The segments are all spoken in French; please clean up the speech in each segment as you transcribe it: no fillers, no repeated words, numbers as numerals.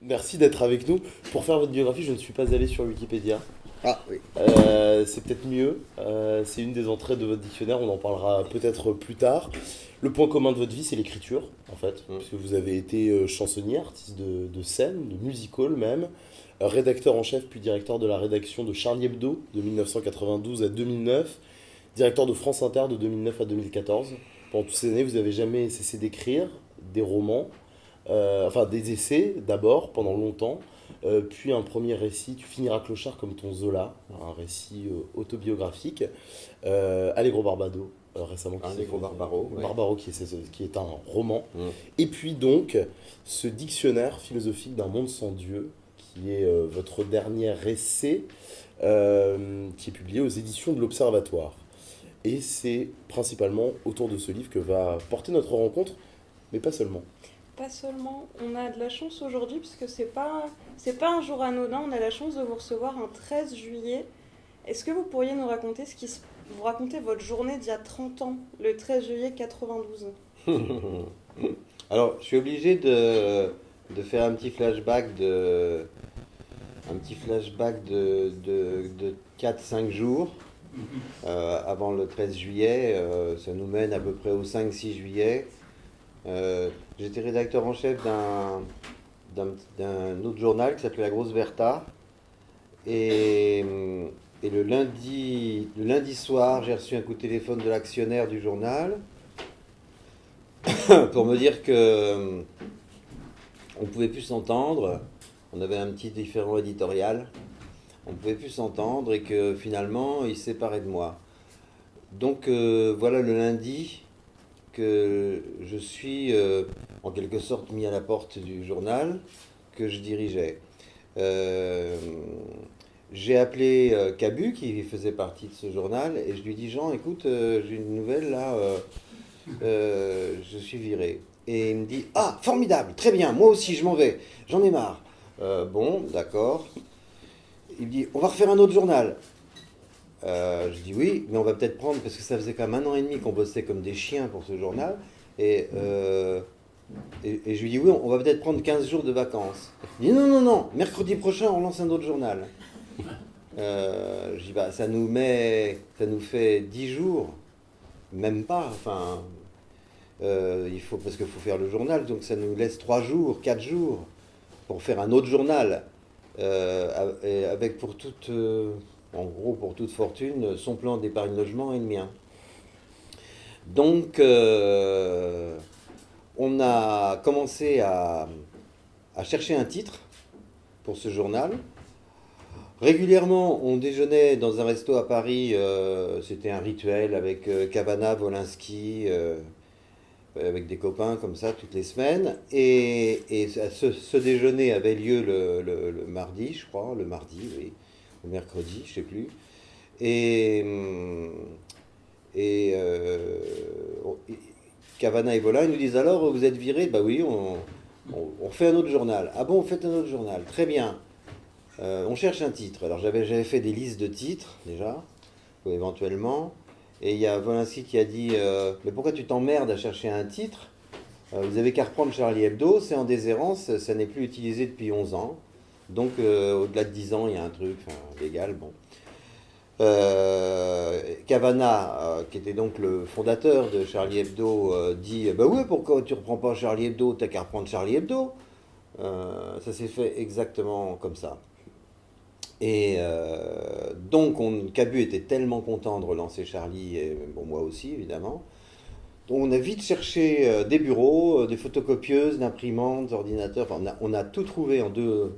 Merci d'être avec nous. Pour faire votre biographie, je ne suis pas allé sur Wikipédia. Ah oui. C'est peut-être mieux. C'est une des entrées de votre dictionnaire, on en parlera peut-être plus tard. Le point commun de votre vie, c'est l'écriture, en fait, Mm. puisque vous avez été chansonnier, artiste de scène, de music hall même, rédacteur en chef puis directeur de la rédaction de Charlie Hebdo de 1992 à 2009, directeur de France Inter de 2009 à 2014. Pendant toutes ces années, vous n'avez jamais cessé d'écrire des romans, enfin des essais d'abord pendant longtemps, puis un premier récit, Tu finiras clochard comme ton Zola, un récit autobiographique, Allegro Barbado, récemment qui s'est Allegro fait- Barbaro, ouais. Barbaro qui est un roman, Mm. et puis donc ce dictionnaire philosophique d'un monde sans Dieu, qui est votre dernier essai, qui est publié aux éditions de l'Observatoire. Et c'est principalement autour de ce livre que va porter notre rencontre, mais pas seulement. Pas seulement, on a de la chance aujourd'hui parce que c'est pas un jour anodin, on a la chance de vous recevoir un 13 juillet. Est-ce que vous pourriez nous raconter vous raconter votre journée d'il y a 30 ans, le 13 juillet 92? Alors, je suis obligé de faire un petit flashback de 4-5 jours avant le 13 juillet. Ça nous mène à peu près au 5-6 juillet. J'étais rédacteur en chef d'un autre journal qui s'appelait La Grosse Bertha. Et, et le lundi soir, j'ai reçu un coup de téléphone de l'actionnaire du journal pour me dire que on pouvait plus s'entendre. On avait un petit différend éditorial. On pouvait plus s'entendre et que finalement, il se séparait de moi. Donc voilà le lundi que je suis en quelque sorte mis à la porte du journal que je dirigeais. Euh, j'ai appelé Cabu qui faisait partie de ce journal et je lui dis Jean, écoute, j'ai une nouvelle là, je suis viré. Et il me dit ah formidable, très bien, moi aussi je m'en vais, j'en ai marre. Bon, d'accord. Il me dit on va refaire un autre journal. Je dis oui, mais on va peut-être prendre, parce que ça faisait quand même 1 an et demi qu'on bossait comme des chiens pour ce journal, et je lui dis oui, on va peut-être prendre 15 jours de vacances. Il dit non, non, non, mercredi prochain on lance un autre journal. Je dis bah ça nous fait 10 jours, même pas, enfin, parce qu'il faut faire le journal, donc ça nous laisse 3 jours, 4 jours pour faire un autre journal, avec en gros, pour toute fortune, son plan d'épargne logement et le mien. Donc, on a commencé à chercher un titre pour ce journal. Régulièrement, on déjeunait dans un resto à Paris, c'était un rituel avec Cavana, Wolinski, avec des copains comme ça toutes les semaines. Et ce déjeuner avait lieu le mardi, je crois, le mardi, oui, ou mercredi, je sais plus. Et, et Cavana et Volin nous disent alors vous êtes virés, bah oui, on fait un autre journal. Ah bon, on fait un autre journal, très bien. On cherche un titre. Alors j'avais fait des listes de titres déjà, éventuellement. Et il y a Wolinski qui a dit mais pourquoi tu t'emmerdes à chercher un titre? Vous avez qu'à reprendre Charlie Hebdo, c'est en déshérence, ça n'est plus utilisé depuis 11 ans. Donc au-delà de 10 ans, il y a un truc légal. Bon. Cavana, qui était donc le fondateur de Charlie Hebdo, dit bah oui, pourquoi tu reprends pas Charlie Hebdo? T'as qu'à reprendre Charlie Hebdo. Ça s'est fait exactement comme ça. Et donc, Cabu était tellement content de relancer Charlie, et bon, moi aussi, évidemment. Donc, on a vite cherché des bureaux, des photocopieuses, d'imprimantes, d'ordinateurs. Enfin, on a tout trouvé en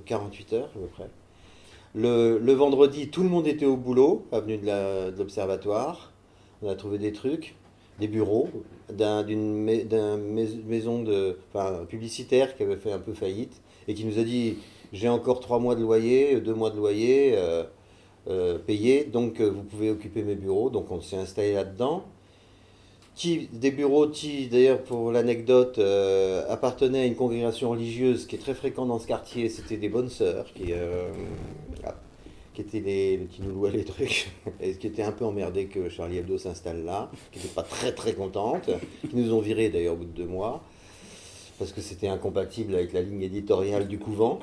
48 heures, à peu près. Le vendredi, tout le monde était au boulot, avenue de l'Observatoire. On a trouvé des trucs, des bureaux, d'une maison publicitaire qui avait fait un peu faillite et qui nous a dit j'ai encore 3 mois de loyer, 2 mois de loyer payés, donc vous pouvez occuper mes bureaux. Donc on s'est installé là-dedans. Des bureaux qui, d'ailleurs, pour l'anecdote, appartenaient à une congrégation religieuse qui est très fréquente dans ce quartier. C'était des bonnes sœurs qui nous louaient les trucs, et qui étaient un peu emmerdées que Charlie Hebdo s'installe là, qui n'étaient pas très très contentes, qui nous ont virés d'ailleurs au bout de 2 mois. parce que c'était incompatible avec la ligne éditoriale du couvent.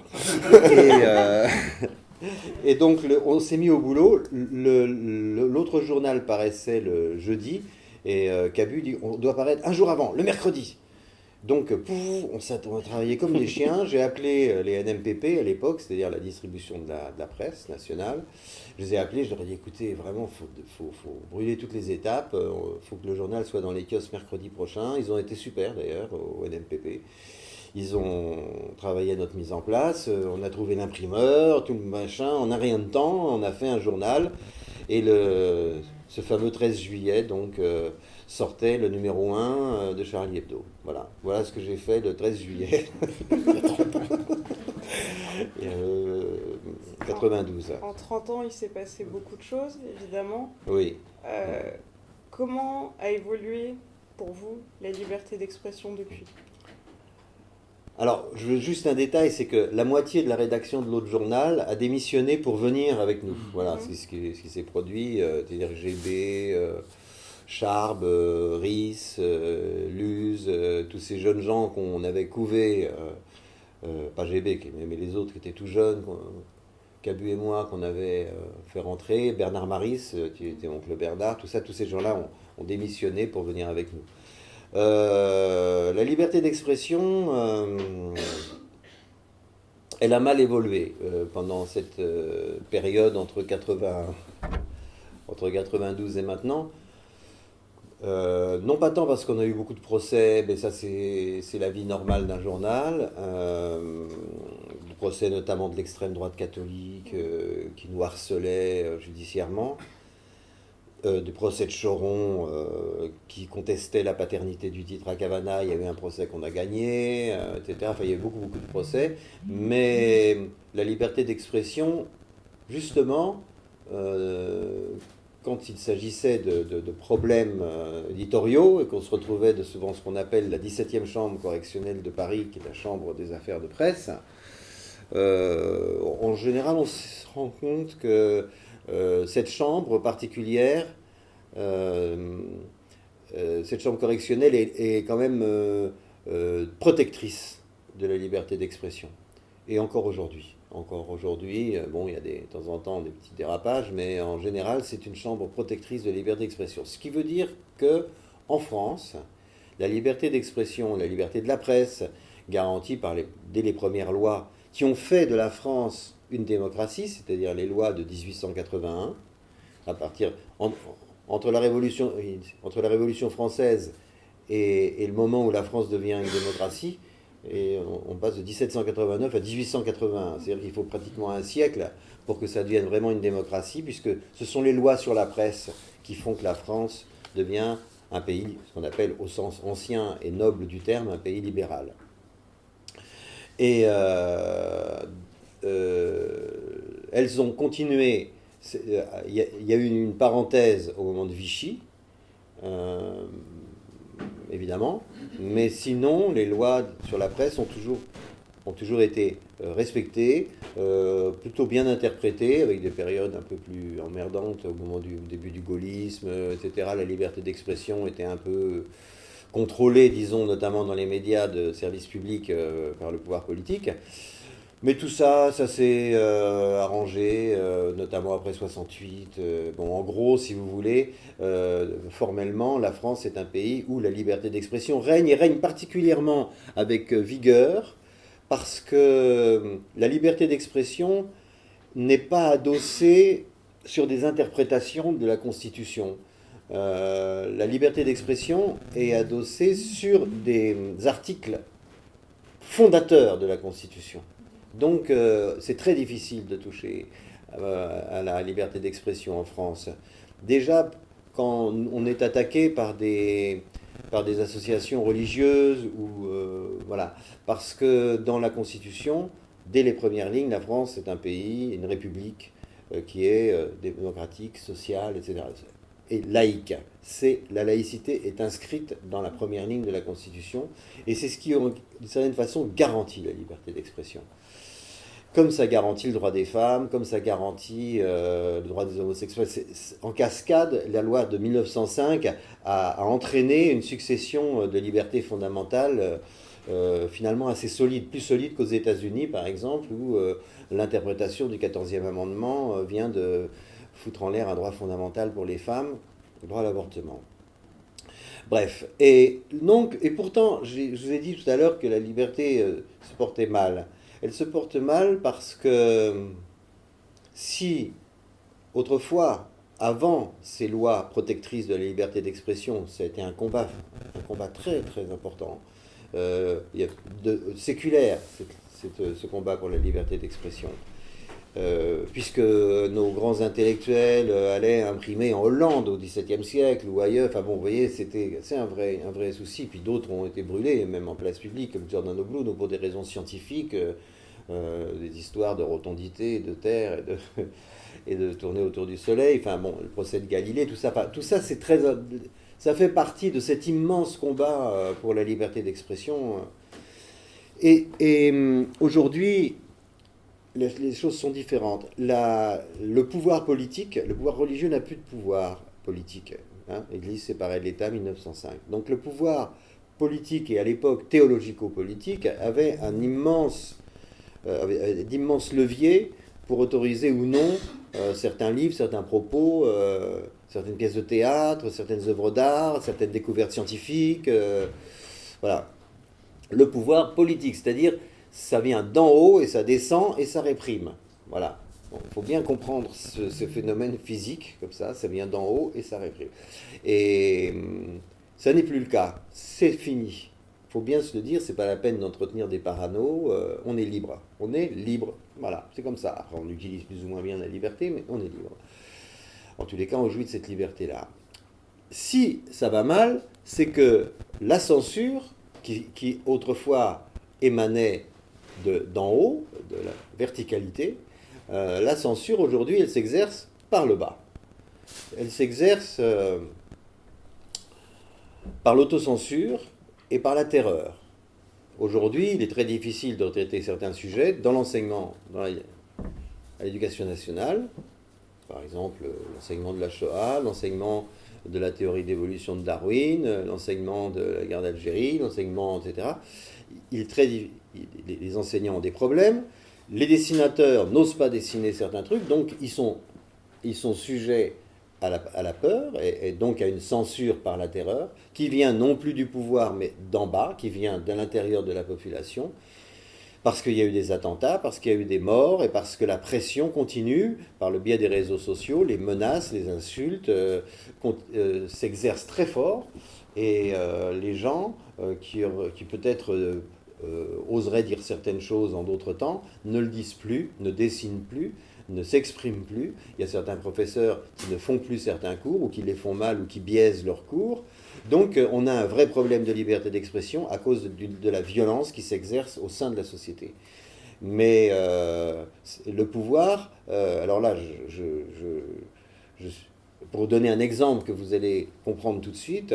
Et donc, on s'est mis au boulot. L'autre journal paraissait le jeudi, et Cabu dit, on doit paraître un jour avant, le mercredi. Donc, on a travaillé comme des chiens. J'ai appelé les NMPP à l'époque, c'est-à-dire la distribution de la presse nationale. Je les ai appelés, je leur ai dit, écoutez, vraiment, faut brûler toutes les étapes. Il faut que le journal soit dans les kiosques mercredi prochain. Ils ont été super, d'ailleurs, au NMPP. Ils ont travaillé à notre mise en place. On a trouvé l'imprimeur, tout le machin. En un rien de temps, on a fait un journal. Et ce fameux 13 juillet, donc... sortait le numéro 1 de Charlie Hebdo. Voilà ce que j'ai fait le 13 juillet 92. En 30 ans, il s'est passé beaucoup de choses, évidemment. Oui. Comment a évolué pour vous la liberté d'expression depuis ? Alors, je veux juste un détail, c'est que la moitié de la rédaction de l'autre journal a démissionné pour venir avec nous. Voilà, c'est ce qui s'est produit, c'est-à-dire GB... Charb, Ries, Luz, tous ces jeunes gens qu'on avait couvés, pas GB, mais les autres qui étaient tout jeunes, Cabu et moi, qu'on avait fait rentrer, Bernard Maris, qui était oncle Bernard, tout ça, tous ces gens-là ont démissionné pour venir avec nous. La liberté d'expression, elle a mal évolué pendant cette période entre 92 et maintenant. Non pas tant parce qu'on a eu beaucoup de procès, mais ça c'est la vie normale d'un journal, des procès notamment de l'extrême droite catholique qui nous harcelait judiciairement, des procès de Choron qui contestaient la paternité du titre à Cavana, il y a eu un procès qu'on a gagné, etc. Enfin il y a eu beaucoup de procès, mais la liberté d'expression, justement, quand il s'agissait de problèmes éditoriaux et qu'on se retrouvait devant ce qu'on appelle la 17e chambre correctionnelle de Paris, qui est la chambre des affaires de presse, en général, on se rend compte que cette chambre particulière, cette chambre correctionnelle est quand même protectrice de la liberté d'expression. Et encore aujourd'hui. Bon, il y a de temps en temps des petits dérapages, mais en général, c'est une chambre protectrice de la liberté d'expression. Ce qui veut dire que, en France, la liberté d'expression, la liberté de la presse, garantie dès les premières lois qui ont fait de la France une démocratie, c'est-à-dire les lois de 1881, entre la Révolution française et le moment où la France devient une démocratie. Et on passe de 1789 à 1881. C'est-à-dire qu'il faut pratiquement un siècle pour que ça devienne vraiment une démocratie, puisque ce sont les lois sur la presse qui font que la France devient un pays, ce qu'on appelle au sens ancien et noble du terme, un pays libéral. Et elles ont continué. Il y a eu une parenthèse au moment de Vichy, évidemment, mais sinon, les lois sur la presse ont toujours été respectées, plutôt bien interprétées, avec des périodes un peu plus emmerdantes au moment du début du gaullisme, etc. La liberté d'expression était un peu contrôlée, disons, notamment dans les médias de service public par le pouvoir politique. Mais tout ça s'est arrangé, notamment après 68. Bon, en gros, si vous voulez, formellement, la France est un pays où la liberté d'expression règne, et règne particulièrement avec vigueur, parce que la liberté d'expression n'est pas adossée sur des interprétations de la Constitution. La liberté d'expression est adossée sur des articles fondateurs de la Constitution. Donc c'est très difficile de toucher à la liberté d'expression en France. Déjà, quand on est attaqué par des associations religieuses, voilà, parce que dans la Constitution, dès les premières lignes, la France est un pays, une république qui est démocratique, sociale, etc. Et laïque. La laïcité est inscrite dans la première ligne de la Constitution, et c'est ce qui, d'une certaine façon, garantit la liberté d'expression. comme ça garantit le droit des femmes, comme ça garantit le droit des homosexuels. En cascade, la loi de 1905 a entraîné une succession de libertés fondamentales finalement assez solides, plus solides qu'aux États-Unis par exemple, où l'interprétation du 14e amendement vient de foutre en l'air un droit fondamental pour les femmes, le droit à l'avortement. Bref, et pourtant, je vous ai dit tout à l'heure que la liberté se portait mal. Elle se porte mal parce que si, autrefois, avant ces lois protectrices de la liberté d'expression, ça a été un combat très très important, séculaire, ce combat pour la liberté d'expression. Puisque nos grands intellectuels allaient imprimer en Hollande au XVIIe siècle ou ailleurs, enfin bon, vous voyez, c'est un vrai souci. Puis d'autres ont été brûlés, même en place publique, comme Giordano Bruno, pour des raisons scientifiques, des histoires de rotondité, de terre et de tourner autour du soleil. Enfin bon, le procès de Galilée, tout ça, ça fait partie de cet immense combat pour la liberté d'expression. Et aujourd'hui, les choses sont différentes. Le pouvoir politique, le pouvoir religieux n'a plus de pouvoir politique. L'Église séparée de l'État, 1905. Donc le pouvoir politique, et à l'époque théologico-politique, avait d'immenses leviers pour autoriser ou non certains livres, certains propos, certaines pièces de théâtre, certaines œuvres d'art, certaines découvertes scientifiques. Voilà. Le pouvoir politique, c'est-à-dire ça vient d'en haut et ça descend et ça réprime. Voilà. Il faut bien comprendre ce phénomène physique, comme ça vient d'en haut et ça réprime. Et ça n'est plus le cas. C'est fini. Il faut bien se le dire, c'est pas la peine d'entretenir des paranos. On est libre. On est libre. Voilà, c'est comme ça. Après, on utilise plus ou moins bien la liberté, mais on est libre. En tous les cas, on jouit de cette liberté-là. Si ça va mal, c'est que la censure, qui autrefois émanait d'en haut, de la verticalité, la censure aujourd'hui, elle s'exerce par le bas. Elle s'exerce par l'autocensure et par la terreur. Aujourd'hui, il est très difficile de traiter certains sujets dans l'enseignement, à l'éducation nationale, par exemple l'enseignement de la Shoah, l'enseignement de la théorie d'évolution de Darwin, l'enseignement de la guerre d'Algérie, l'enseignement, etc. Les enseignants ont des problèmes, les dessinateurs n'osent pas dessiner certains trucs, donc ils sont sujets à la peur et donc à une censure par la terreur, qui vient non plus du pouvoir mais d'en bas, qui vient de l'intérieur de la population, parce qu'il y a eu des attentats, parce qu'il y a eu des morts, et parce que la pression continue, par le biais des réseaux sociaux, les menaces, les insultes, s'exercent très fort, et les gens qui peut-être oseraient dire certaines choses en d'autres temps, ne le disent plus, ne dessinent plus, ne s'expriment plus. Il y a certains professeurs qui ne font plus certains cours, ou qui les font mal, ou qui biaisent leurs cours. Donc on a un vrai problème de liberté d'expression à cause de la violence qui s'exerce au sein de la société. Mais le pouvoir, alors là, pour donner un exemple que vous allez comprendre tout de suite,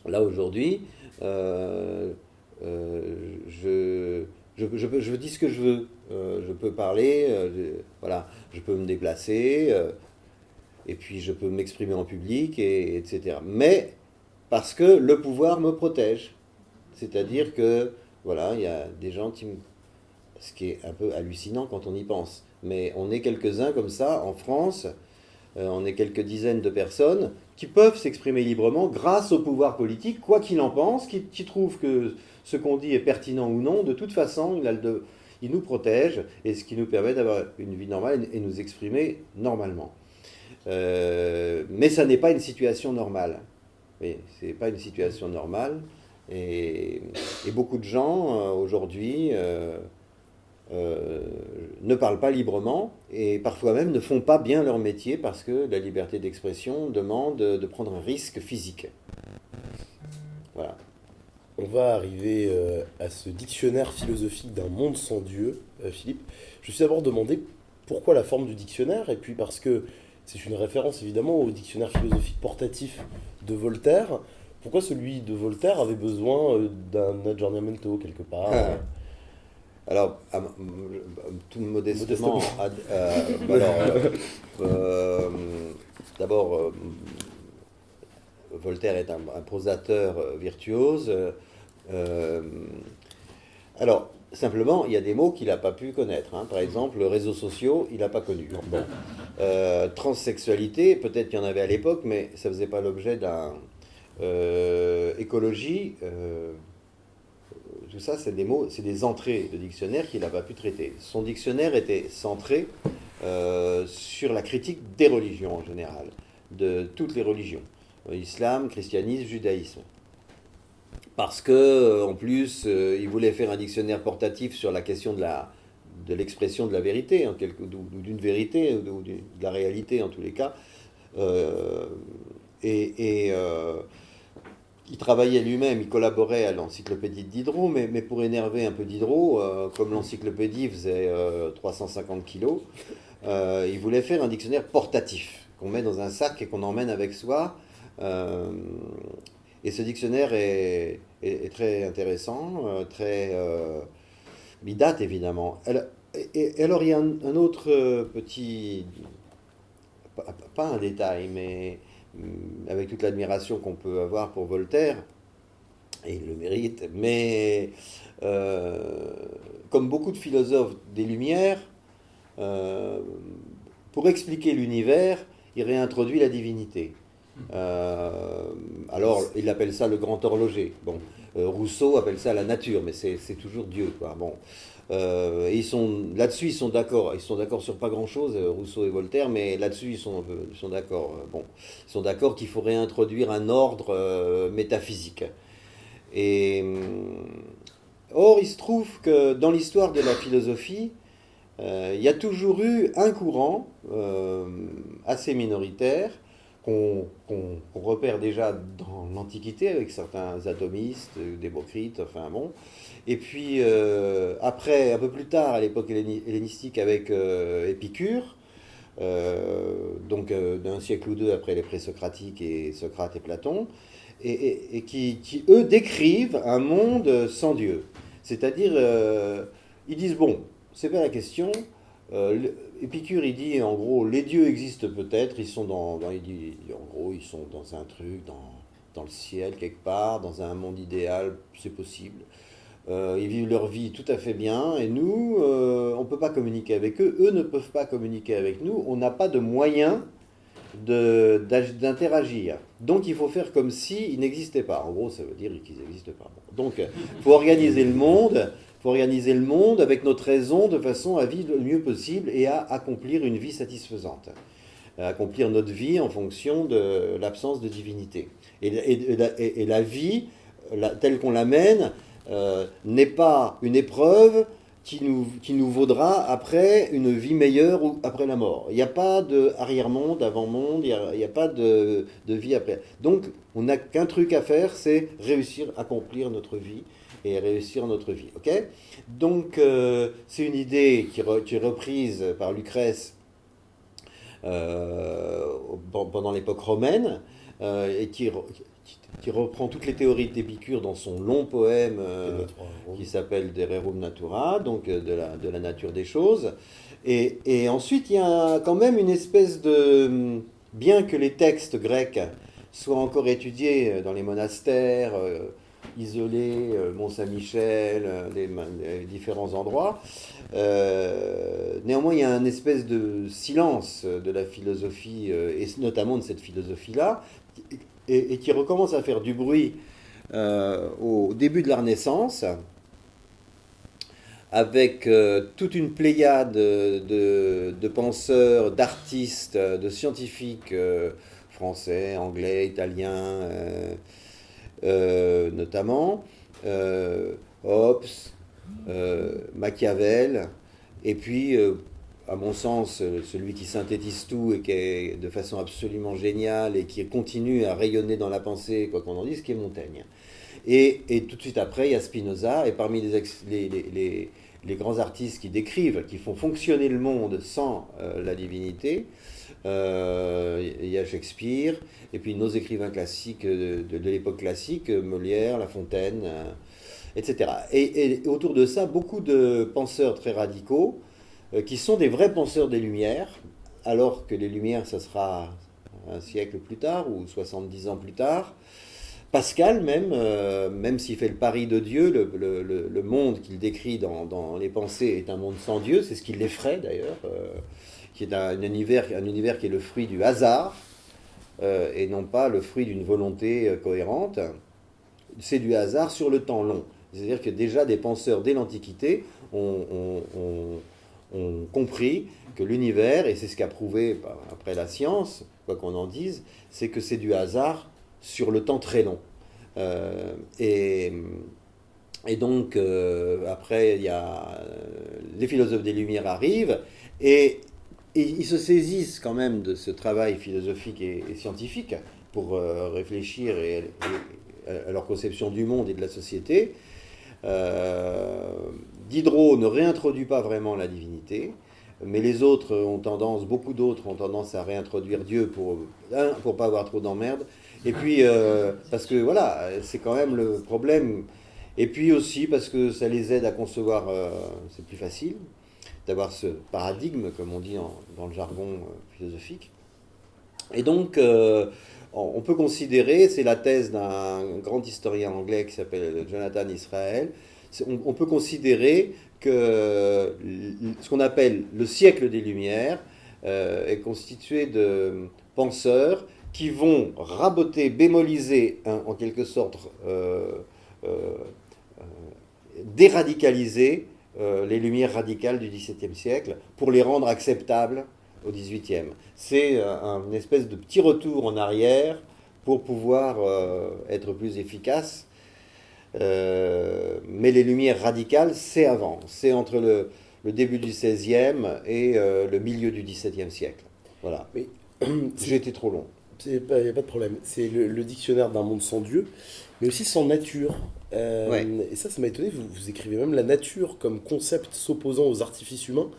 là aujourd'hui, je dis ce que je veux. Je peux parler, voilà, je peux me déplacer, et puis je peux m'exprimer en public, etc. Mais parce que le pouvoir me protège. C'est-à-dire que, voilà, il y a des gens ce qui est un peu hallucinant quand on y pense. Mais on est quelques-uns comme ça, en France, on est quelques dizaines de personnes qui peuvent s'exprimer librement grâce au pouvoir politique, quoi qu'il en pense, qui trouve que ce qu'on dit est pertinent ou non. De toute façon, il nous protège, et ce qui nous permet d'avoir une vie normale et nous exprimer normalement. Mais ça n'est pas une situation normale. Oui, c'est pas une situation normale, et beaucoup de gens aujourd'hui ne parlent pas librement, et parfois même ne font pas bien leur métier parce que la liberté d'expression demande de prendre un risque physique. Voilà. On va arriver à ce dictionnaire philosophique d'un monde sans Dieu, Philippe. Je me suis d'abord demandé pourquoi la forme du dictionnaire, et puis parce que c'est une référence évidemment au dictionnaire philosophique portatif de Voltaire. Pourquoi celui de Voltaire avait besoin d'un aggiornamento quelque part Alors, tout modestement, d'abord, Voltaire est un prosateur virtuose. Alors, simplement, il y a des mots qu'il n'a pas pu connaître. Hein. Par exemple, les réseaux sociaux, il n'a pas connu. Bon. Transsexualité, peut-être qu'il y en avait à l'époque, mais ça ne faisait pas l'objet d'un... écologie, tout ça, c'est des mots, c'est des entrées de dictionnaire qu'il n'a pas pu traiter. Son dictionnaire était centré sur la critique des religions en général, de toutes les religions, islam, christianisme, judaïsme. Parce que, en plus, il voulait faire un dictionnaire portatif sur la question de l'expression de la vérité, ou d'une vérité, ou de la réalité en tous les cas. Il travaillait lui-même, il collaborait à l'encyclopédie de Diderot, mais pour énerver un peu Diderot, comme l'encyclopédie faisait 350 kilos, il voulait faire un dictionnaire portatif, qu'on met dans un sac et qu'on emmène avec soi. Et ce dictionnaire est très intéressant, il date évidemment. Et alors il y a un autre petit, pas un détail, mais avec toute l'admiration qu'on peut avoir pour Voltaire, et il le mérite, mais comme beaucoup de philosophes des Lumières, pour expliquer l'univers, il réintroduit la divinité. Alors, il appelle ça le grand horloger. Bon, Rousseau appelle ça la nature, mais c'est toujours Dieu, quoi. Bon, là-dessus, ils sont d'accord. Ils sont d'accord sur pas grand-chose, Rousseau et Voltaire, mais là-dessus, ils sont d'accord. Bon, ils sont d'accord qu'il faut réintroduire un ordre métaphysique. Or, il se trouve que dans l'histoire de la philosophie, il y a toujours eu un courant assez minoritaire qu'on repère déjà dans l'Antiquité avec certains atomistes, Démocrite, enfin bon. Et puis après, un peu plus tard, à l'époque hellénistique avec Épicure, donc d'un siècle ou deux après les présocratiques et Socrate et Platon, et qui, eux, décrivent un monde sans Dieu. C'est-à-dire, ils disent, bon, c'est pas la question. Épicure, il dit, en gros, les dieux existent peut-être, ils sont il dit, en gros, ils sont dans un truc, dans le ciel, quelque part, dans un monde idéal, c'est possible. Ils vivent leur vie tout à fait bien, et nous, on ne peut pas communiquer avec eux, eux ne peuvent pas communiquer avec nous, on n'a pas de moyens d'interagir. Donc il faut faire comme s'ils n'existaient pas. En gros, ça veut dire qu'ils n'existent pas. Donc il faut organiser le monde. Avec notre raison de façon à vivre le mieux possible et à accomplir une vie satisfaisante. À accomplir notre vie en fonction de l'absence de divinité. Et la vie, telle qu'on la mène, n'est pas une épreuve qui nous vaudra après une vie meilleure ou après la mort. Il n'y a pas d'arrière-monde, avant-monde, il n'y a pas de vie après. Donc, on n'a qu'un truc à faire, c'est réussir à accomplir notre vie et réussir notre vie. Okay, donc, c'est une idée qui est reprise par Lucrèce pendant l'époque romaine et qui reprend toutes les théories d'Épicure dans son long poème qui s'appelle De Rerum Natura, donc de la nature des choses. Et ensuite, il y a quand même une espèce de... Bien que les textes grecs soient encore étudiés dans les monastères, isolés, Mont-Saint-Michel, les différents endroits, néanmoins, il y a une espèce de silence de la philosophie, et notamment de cette philosophie-là, et qui recommence à faire du bruit au début de la Renaissance, avec toute une pléiade de penseurs, d'artistes, de scientifiques français, anglais, italiens, notamment, Hobbes, Machiavel, et puis, à mon sens, celui qui synthétise tout et qui est de façon absolument géniale et qui continue à rayonner dans la pensée, quoi qu'on en dise, qui est Montaigne. Et tout de suite après, il y a Spinoza, et parmi les grands artistes qui décrivent, qui font fonctionner le monde sans la divinité, il y a Shakespeare, et puis nos écrivains classiques de l'époque classique, Molière, La Fontaine, etc. Et autour de ça, beaucoup de penseurs très radicaux, qui sont des vrais penseurs des Lumières, alors que les Lumières, ça sera un siècle plus tard, ou 70 ans plus tard. Pascal même, même s'il fait le pari de Dieu, le monde qu'il décrit dans les pensées est un monde sans Dieu, c'est ce qui l'effraie d'ailleurs, qui est un univers qui est le fruit du hasard, et non pas le fruit d'une volonté cohérente. C'est du hasard sur le temps long. C'est-à-dire que déjà des penseurs dès l'Antiquité ont compris que l'univers, et c'est ce qu'a prouvé après la science, quoi qu'on en dise, c'est que c'est du hasard sur le temps très long. Et donc, après, il y a, les philosophes des Lumières arrivent, et ils se saisissent quand même de ce travail philosophique et scientifique pour réfléchir à leur conception du monde et de la société. Diderot ne réintroduit pas vraiment la divinité, mais les autres beaucoup d'autres ont tendance à réintroduire Dieu pour pas avoir trop d'emmerdes, et puis parce que voilà, c'est quand même le problème, et puis aussi parce que ça les aide à concevoir, c'est plus facile d'avoir ce paradigme, comme on dit dans le jargon philosophique. Et donc, on peut considérer, c'est la thèse d'un grand historien anglais qui s'appelle Jonathan Israel, on peut considérer que ce qu'on appelle le siècle des Lumières est constitué de penseurs qui vont raboter, bémoliser, en quelque sorte, déradicaliser les Lumières radicales du XVIIe siècle pour les rendre acceptables au XVIIIe. C'est une espèce de petit retour en arrière pour pouvoir être plus efficace. Mais les Lumières radicales, c'est avant. C'est entre le début du XVIe et le milieu du XVIIe siècle. Voilà. Mais j'ai été trop long. Il n'y a pas de problème. C'est le dictionnaire d'un monde sans Dieu, mais aussi sans nature. Ouais. Et ça m'a étonné. Vous écrivez même la nature comme concept s'opposant aux artifices humains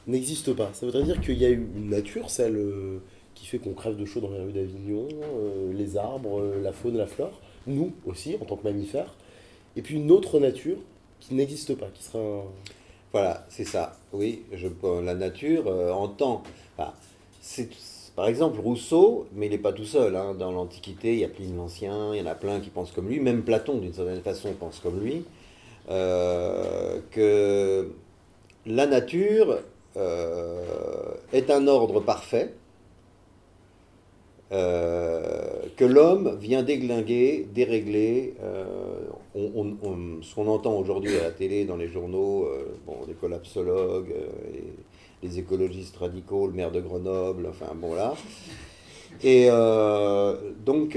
n'existe pas. Ça voudrait dire qu'il y a eu une nature, celle qui fait qu'on crève de chaud dans les rues d'Avignon, les arbres, la faune, la flore, nous aussi en tant que mammifères, et puis une autre nature qui n'existe pas, qui sera un... Voilà, c'est ça. Oui, la nature entend. Enfin, par exemple, Rousseau, mais il n'est pas tout seul. Hein. Dans l'Antiquité, il y a Pline l'Ancien, il y en a plein qui pensent comme lui. Même Platon, d'une certaine façon, pense comme lui. Que la nature est un ordre parfait, que l'homme vient déglinguer, dérégler. Ce qu'on entend aujourd'hui à la télé, dans les journaux, les collapsologues, les écologistes radicaux, le maire de Grenoble, enfin bon là. Et donc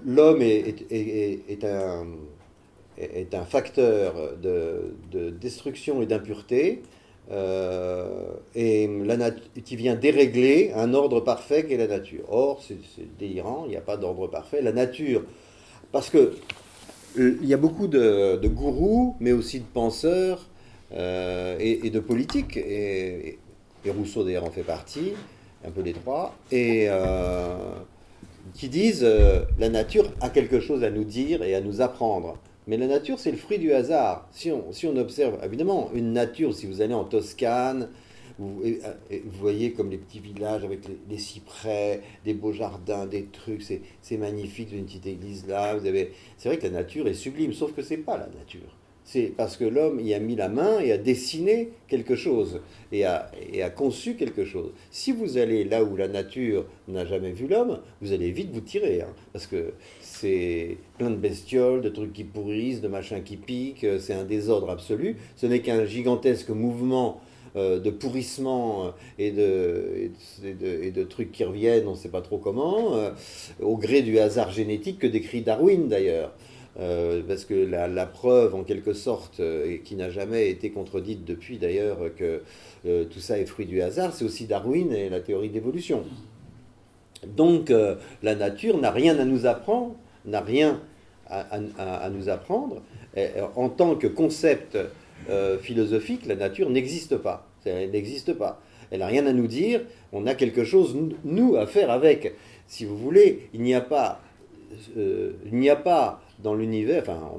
l'homme est un facteur de destruction et d'impureté, qui vient dérégler un ordre parfait qu'est la nature. Or, c'est délirant, il n'y a pas d'ordre parfait. La nature, parce que il y a beaucoup de gourous, mais aussi de penseurs et de politiques, et Rousseau d'ailleurs en fait partie, un peu les trois, et qui disent la nature a quelque chose à nous dire et à nous apprendre. Mais la nature, c'est le fruit du hasard. Si on observe, évidemment, une nature, si vous allez en Toscane, vous voyez comme les petits villages avec les cyprès, des beaux jardins, des trucs, c'est magnifique, une petite église là. C'est vrai que la nature est sublime, sauf que c'est pas la nature. C'est parce que l'homme y a mis la main et a dessiné quelque chose, et a conçu quelque chose. Si vous allez là où la nature n'a jamais vu l'homme, vous allez vite vous tirer, hein, parce que c'est plein de bestioles, de trucs qui pourrissent, de machins qui piquent, c'est un désordre absolu. Ce n'est qu'un gigantesque mouvement de pourrissement et de trucs qui reviennent, on ne sait pas trop comment, au gré du hasard génétique que décrit Darwin d'ailleurs. Parce que la preuve, en quelque sorte, et qui n'a jamais été contredite depuis d'ailleurs, que tout ça est fruit du hasard, c'est aussi Darwin et la théorie d'évolution. Donc la nature n'a rien à nous apprendre, n'a rien à nous apprendre. En tant que concept philosophique, la nature n'existe pas. Elle n'existe pas. Elle n'a rien à nous dire. On a quelque chose, nous, à faire avec. Si vous voulez, il n'y a pas dans l'univers, enfin,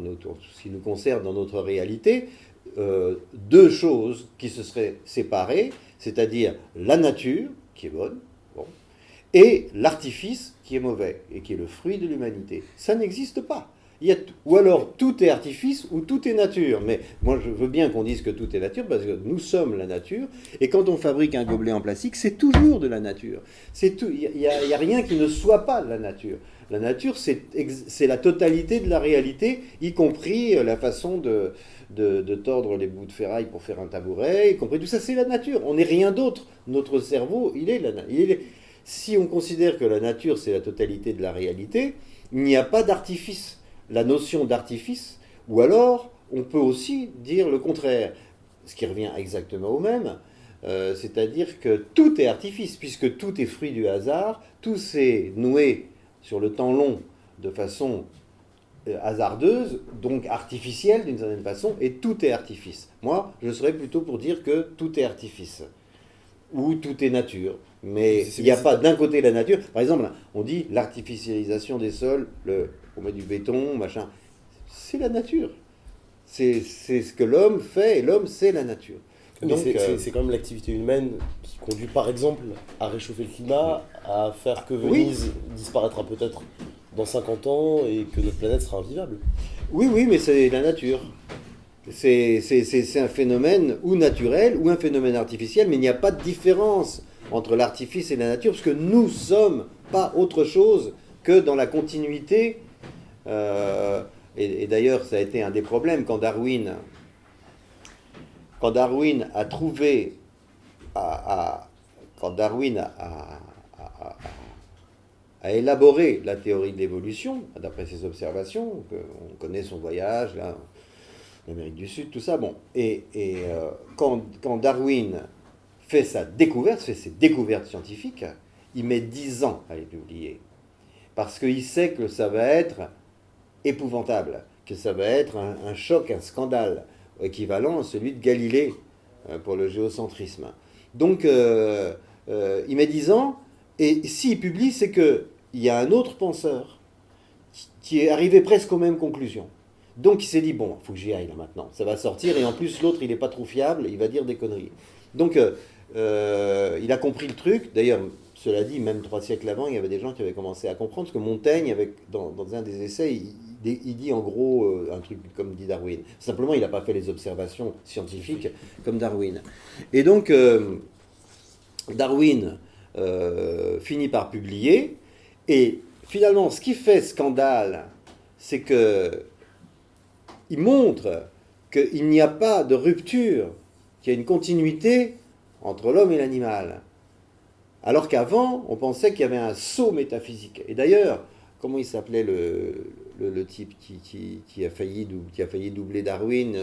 ce qui nous concerne dans notre réalité, deux choses qui se seraient séparées, c'est-à-dire la nature, qui est bonne, bon, et l'artifice, qui est mauvais, et qui est le fruit de l'humanité. Ça n'existe pas. Ou alors tout est artifice ou tout est nature. Mais moi je veux bien qu'on dise que tout est nature parce que nous sommes la nature. Et quand on fabrique un gobelet en plastique, c'est toujours de la nature. Il n'y a rien qui ne soit pas de la nature. La nature, c'est la totalité de la réalité, y compris la façon de tordre les bouts de ferraille pour faire un tabouret, y compris tout ça, c'est la nature. On n'est rien d'autre. Notre cerveau, si on considère que la nature, c'est la totalité de la réalité, il n'y a pas d'artifice. La notion d'artifice, ou alors on peut aussi dire le contraire, ce qui revient exactement au même, c'est-à-dire que tout est artifice, puisque tout est fruit du hasard, tout s'est noué sur le temps long de façon hasardeuse, donc artificielle d'une certaine façon, et tout est artifice. Moi, je serais plutôt pour dire que tout est artifice, ou tout est nature. Mais il n'y a pas d'un côté la nature. Par exemple, on dit l'artificialisation des sols, on met du béton, machin. C'est la nature. C'est ce que l'homme fait, et l'homme, c'est la nature. Donc, c'est quand même l'activité humaine qui conduit, par exemple, à réchauffer le climat, à faire que Venise disparaîtra peut-être dans 50 ans et que notre planète sera invivable. Oui, mais c'est la nature. C'est un phénomène ou naturel ou un phénomène artificiel, mais il n'y a pas de différence entre l'artifice et la nature, parce que nous sommes pas autre chose que dans la continuité. Et d'ailleurs, ça a été un des problèmes quand Darwin a trouvé, quand Darwin a élaboré la théorie de l'évolution, d'après ses observations, on connaît son voyage, là, en Amérique du Sud, tout ça, bon. Quand Darwin fait ses découvertes scientifiques, il met 10 ans à les publier. Parce qu'il sait que ça va être épouvantable, que ça va être un choc, un scandale, équivalent à celui de Galilée pour le géocentrisme. Donc, il met 10 ans, et s'il publie, c'est qu'il y a un autre penseur qui est arrivé presque aux mêmes conclusions. Donc il s'est dit, bon, il faut que j'y aille là maintenant, ça va sortir, et en plus l'autre, il n'est pas trop fiable, il va dire des conneries. Donc, il a compris le truc. D'ailleurs, cela dit, même 3 siècles avant, il y avait des gens qui avaient commencé à comprendre, parce que Montaigne, dans un des essais, il dit en gros un truc comme dit Darwin. Simplement, il n'a pas fait les observations scientifiques comme Darwin. Et donc, Darwin finit par publier, et finalement, ce qui fait scandale, c'est qu'il montre qu'il n'y a pas de rupture, qu'il y a une continuité entre l'homme et l'animal. Alors qu'avant, on pensait qu'il y avait un saut métaphysique. Et d'ailleurs, comment il s'appelait le type qui a failli doubler Darwin,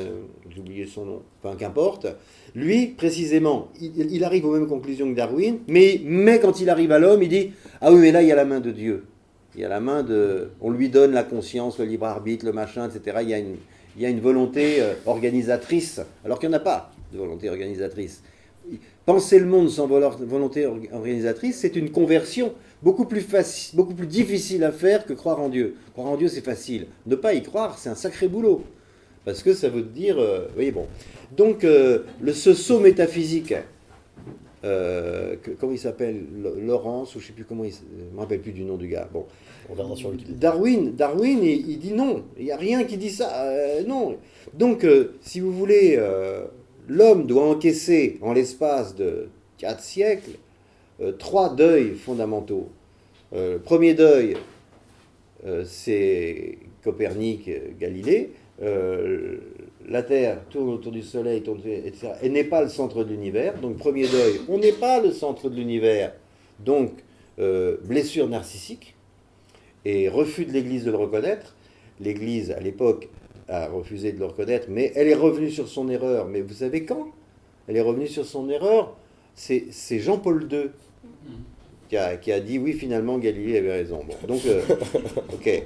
j'ai oublié son nom, enfin qu'importe, lui, précisément, il arrive aux mêmes conclusions que Darwin, mais quand il arrive à l'homme, il dit « Ah oui, mais là, il y a la main de Dieu. Il y a la main de... On lui donne la conscience, le libre arbitre, le machin, etc. Il y a une volonté organisatrice, alors qu'il n'y en a pas de volonté organisatrice. Penser le monde sans volonté organisatrice, c'est une conversion beaucoup plus difficile à faire que croire en Dieu. Croire en Dieu, c'est facile. Ne pas y croire, c'est un sacré boulot. Parce que ça veut dire... oui, bon. Donc, ce saut métaphysique, comment il s'appelle, Laurence, ou je ne sais plus comment je ne me rappelle plus du nom du gars. Bon. On verra sur YouTube. Darwin, il dit non. Il n'y a rien qui dit ça. Non. Donc, si vous voulez... l'homme doit encaisser, en l'espace de 4 siècles, 3 deuils fondamentaux. Le premier deuil, c'est Copernic, Galilée. La Terre tourne autour du Soleil, etc. Et n'est pas le centre de l'univers. Donc, premier deuil, on n'est pas le centre de l'univers. Donc, blessure narcissique et refus de l'Église de le reconnaître. L'Église, à l'époque, a refusé de le reconnaître, mais elle est revenue sur son erreur. Mais vous savez quand elle est revenue sur son erreur? C'est Jean-Paul II qui a dit oui, finalement Galilée avait raison. Bon, donc ok.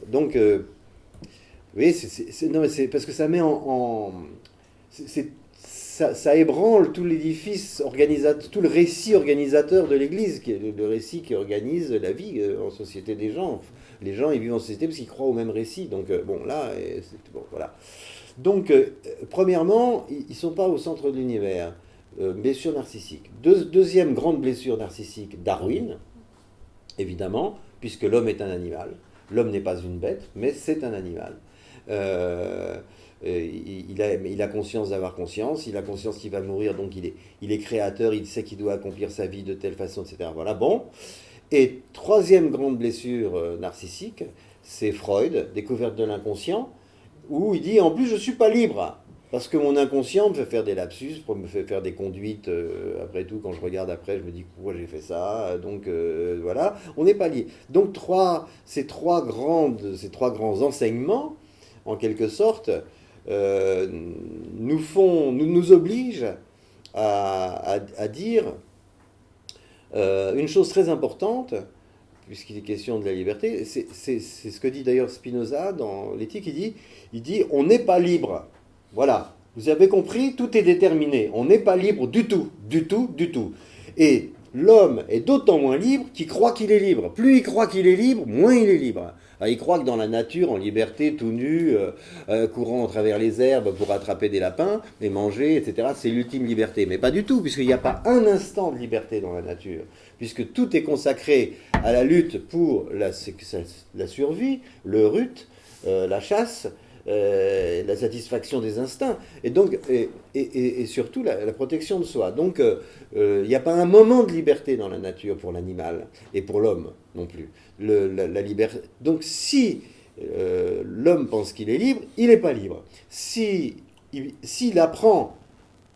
Donc oui, non, mais c'est parce que ça met ça ébranle tout l'édifice organisateur, tout le récit organisateur de l'Église, qui est le récit qui organise la vie en société des gens. Les gens, ils vivent en société parce qu'ils croient au même récit. Donc, bon, là, bon, voilà. Donc, premièrement, ils ne sont pas au centre de l'univers. Blessure narcissique. Deuxième grande blessure narcissique, Darwin, évidemment, puisque l'homme est un animal. L'homme n'est pas une bête, mais c'est un animal. Il a conscience d'avoir conscience, il a conscience qu'il va mourir, donc il est créateur, il sait qu'il doit accomplir sa vie de telle façon, etc. Voilà, bon. Et troisième grande blessure narcissique, c'est Freud, découverte de l'inconscient, où il dit, en plus, je ne suis pas libre. Parce que mon inconscient me fait faire des lapsus, me fait faire des conduites, après tout, quand je regarde après, je me dis pourquoi j'ai fait ça, donc voilà, on n'est pas lié. Donc ces trois grands enseignements, en quelque sorte, nous obligent à dire une chose très importante, puisqu'il est question de la liberté, c'est ce que dit d'ailleurs Spinoza dans l'éthique, il dit on n'est pas libre. Voilà, vous avez compris, tout est déterminé. On n'est pas libre du tout, du tout, du tout. Et l'homme est d'autant moins libre qu'il croit qu'il est libre. Plus il croit qu'il est libre, moins il est libre. Alors, il croit que dans la nature, en liberté, tout nu, courant à travers les herbes pour attraper des lapins, les manger, etc., c'est l'ultime liberté. Mais pas du tout, puisqu'il n'y a pas un instant de liberté dans la nature. Puisque tout est consacré à la lutte pour la survie, le rut, la chasse, la satisfaction des instincts, et donc et surtout la protection de soi. Donc il n'y a pas un moment de liberté dans la nature pour l'animal et pour l'homme non plus. La liberté. Donc si l'homme pense qu'il est libre, il n'est pas libre. S'il apprend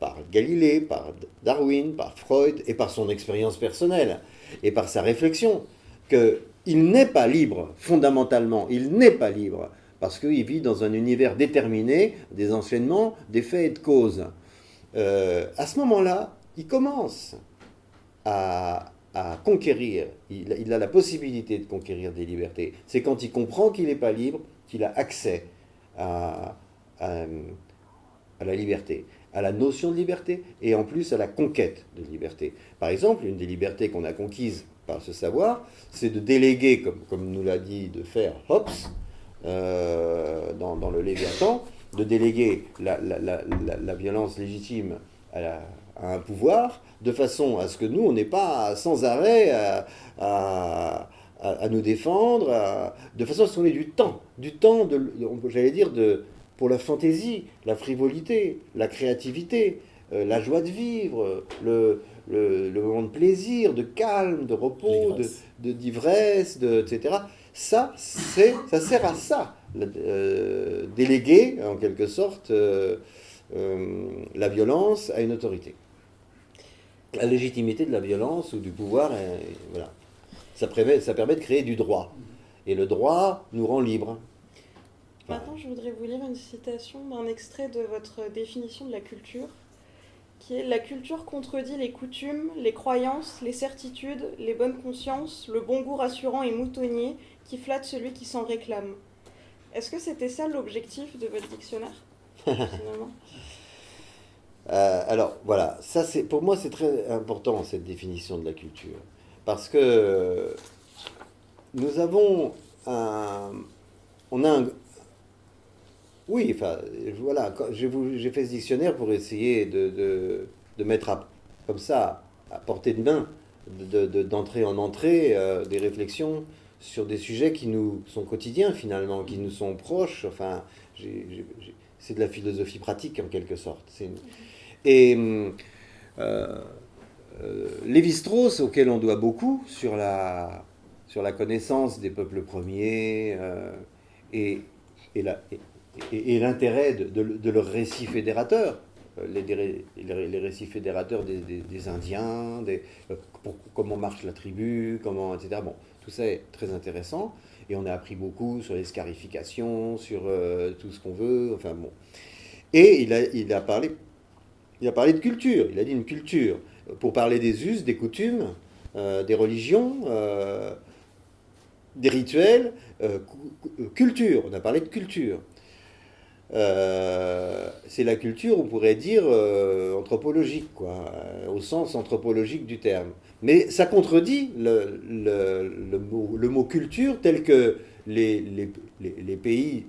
par Galilée, par Darwin, par Freud et par son expérience personnelle et par sa réflexion qu'il n'est pas libre fondamentalement, il n'est pas libre. Parce qu'il vit dans un univers déterminé, des enchaînements, des faits et de causes. À ce moment-là, il commence à conquérir, il a la possibilité de conquérir des libertés. C'est quand il comprend qu'il n'est pas libre, qu'il a accès à la liberté, à la notion de liberté, et en plus à la conquête de liberté. Par exemple, une des libertés qu'on a conquises par ce savoir, c'est de déléguer, comme nous l'a dit de faire Hobbes, dans le Léviathan, de déléguer la violence légitime à un pouvoir, de façon à ce que nous, on n'ait pas sans arrêt à nous défendre, de façon à ce qu'on ait du temps, j'allais dire, pour la fantaisie, la frivolité, la créativité, la joie de vivre, le moment de plaisir, de calme, de repos, d'ivresse, etc. Ça sert à ça, déléguer en quelque sorte la violence à une autorité. La légitimité de la violence ou du pouvoir, voilà. Ça permet de créer du droit. Et le droit nous rend libres. Maintenant, je voudrais vous lire une citation d'un extrait de votre définition de la culture, qui est « La culture contredit les coutumes, les croyances, les certitudes, les bonnes consciences, le bon goût rassurant et moutonnier qui flatte celui qui s'en réclame ». Est-ce que c'était ça l'objectif de votre dictionnaire, finalement ? Alors, voilà, pour moi c'est très important cette définition de la culture. Parce que nous avons oui, enfin, voilà, j'ai fait ce dictionnaire pour essayer de mettre comme ça, à portée de main, d'entrée en entrée, des réflexions sur des sujets qui nous sont quotidiens finalement, qui nous sont proches. Enfin, c'est de la philosophie pratique en quelque sorte. Et Lévi-Strauss, auquel on doit beaucoup sur la connaissance des peuples premiers et l'intérêt de leurs récits fédérateurs, les récits fédérateurs des Indiens, comment marche la tribu, etc. Bon, tout ça est très intéressant, et on a appris beaucoup sur les scarifications, sur tout ce qu'on veut, enfin bon. Et il a parlé de culture, il a dit une culture, pour parler des us, des coutumes, des religions, des rituels, culture, on a parlé de culture. c'est la culture, on pourrait dire, anthropologique, quoi, au sens anthropologique du terme. Mais ça contredit le mot culture tel que les pays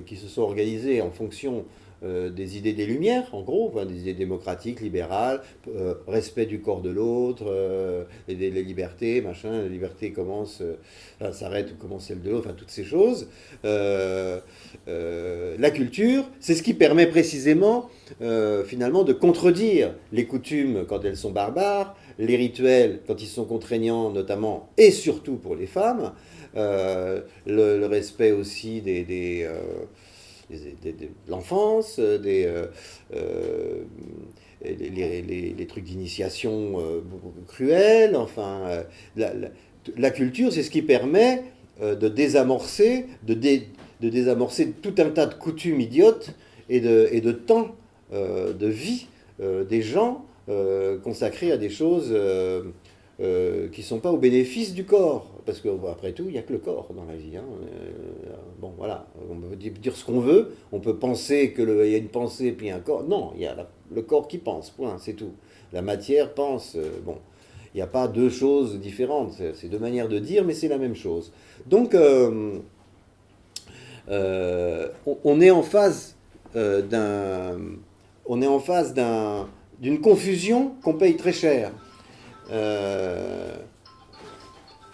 qui se sont organisés en fonction des idées des Lumières, en gros, enfin, des idées démocratiques, libérales, respect du corps de l'autre, les libertés, machin, la liberté commence, s'arrête ou commence celle de l'autre, enfin toutes ces choses. La culture, c'est ce qui permet précisément, finalement, de contredire les coutumes quand elles sont barbares, les rituels quand ils sont contraignants, notamment et surtout pour les femmes, le respect aussi de l'enfance, les trucs d'initiation cruels, enfin, la culture, c'est ce qui permet de désamorcer tout un tas de coutumes idiotes et de temps de vie des gens consacrés à des choses qui ne sont pas au bénéfice du corps. Parce qu'après tout, il n'y a que le corps dans la vie. Hein. Bon, voilà, on peut dire ce qu'on veut, on peut penser qu'il y a une pensée puis un corps. Non, il y a le corps qui pense, point, c'est tout. La matière pense, bon, il n'y a pas deux choses différentes, c'est deux manières de dire, mais c'est la même chose. Donc, on est en phase d'une confusion qu'on paye très cher.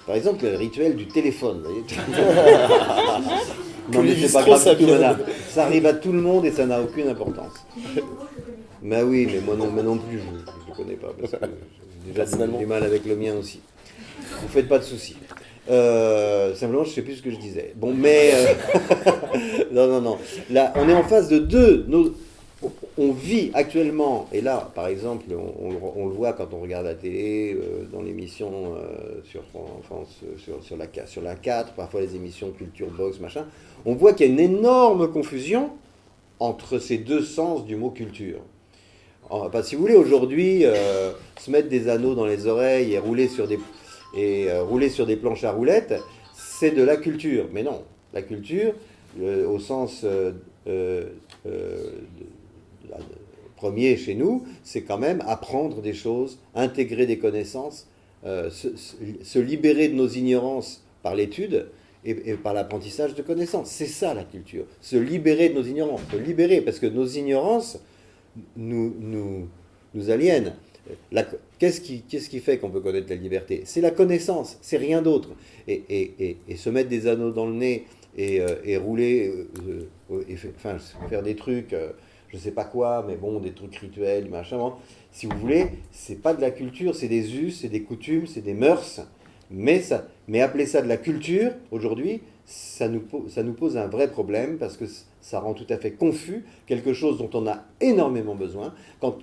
Par exemple, le rituel du téléphone. Vous voyez. Non, mais c'est pas grave du tout, madame. Ça arrive à tout le monde et ça n'a aucune importance. Mais oui, mais moi non plus, je ne connais pas. Parce que j'ai déjà du mal avec le mien aussi. Vous faites pas de soucis. Simplement, je ne sais plus ce que je disais. Bon, mais... non. Là, on est en face de deux... On vit actuellement, et là, par exemple, on le voit quand on regarde la télé, dans l'émission sur la 4, parfois les émissions Culture Box, machin, on voit qu'il y a une énorme confusion entre ces deux sens du mot culture. Enfin, si vous voulez, aujourd'hui, se mettre des anneaux dans les oreilles et rouler sur des planches à roulettes, c'est de la culture. Mais non, la culture, au sens... premier chez nous, c'est quand même apprendre des choses, intégrer des connaissances, se libérer de nos ignorances par l'étude et par l'apprentissage de connaissances. C'est ça la culture, se libérer de nos ignorances, parce que nos ignorances nous aliènent. Qu'est-ce qui fait qu'on peut connaître la liberté? C'est la connaissance, c'est rien d'autre. Et se mettre des anneaux dans le nez et rouler, faire des trucs... je sais pas quoi, mais bon, des trucs rituels, machin. Bon. Si vous voulez, c'est pas de la culture, c'est des us, c'est des coutumes, c'est des mœurs. Mais appeler ça de la culture, aujourd'hui, ça nous pose un vrai problème parce que ça rend tout à fait confus quelque chose dont on a énormément besoin. Quand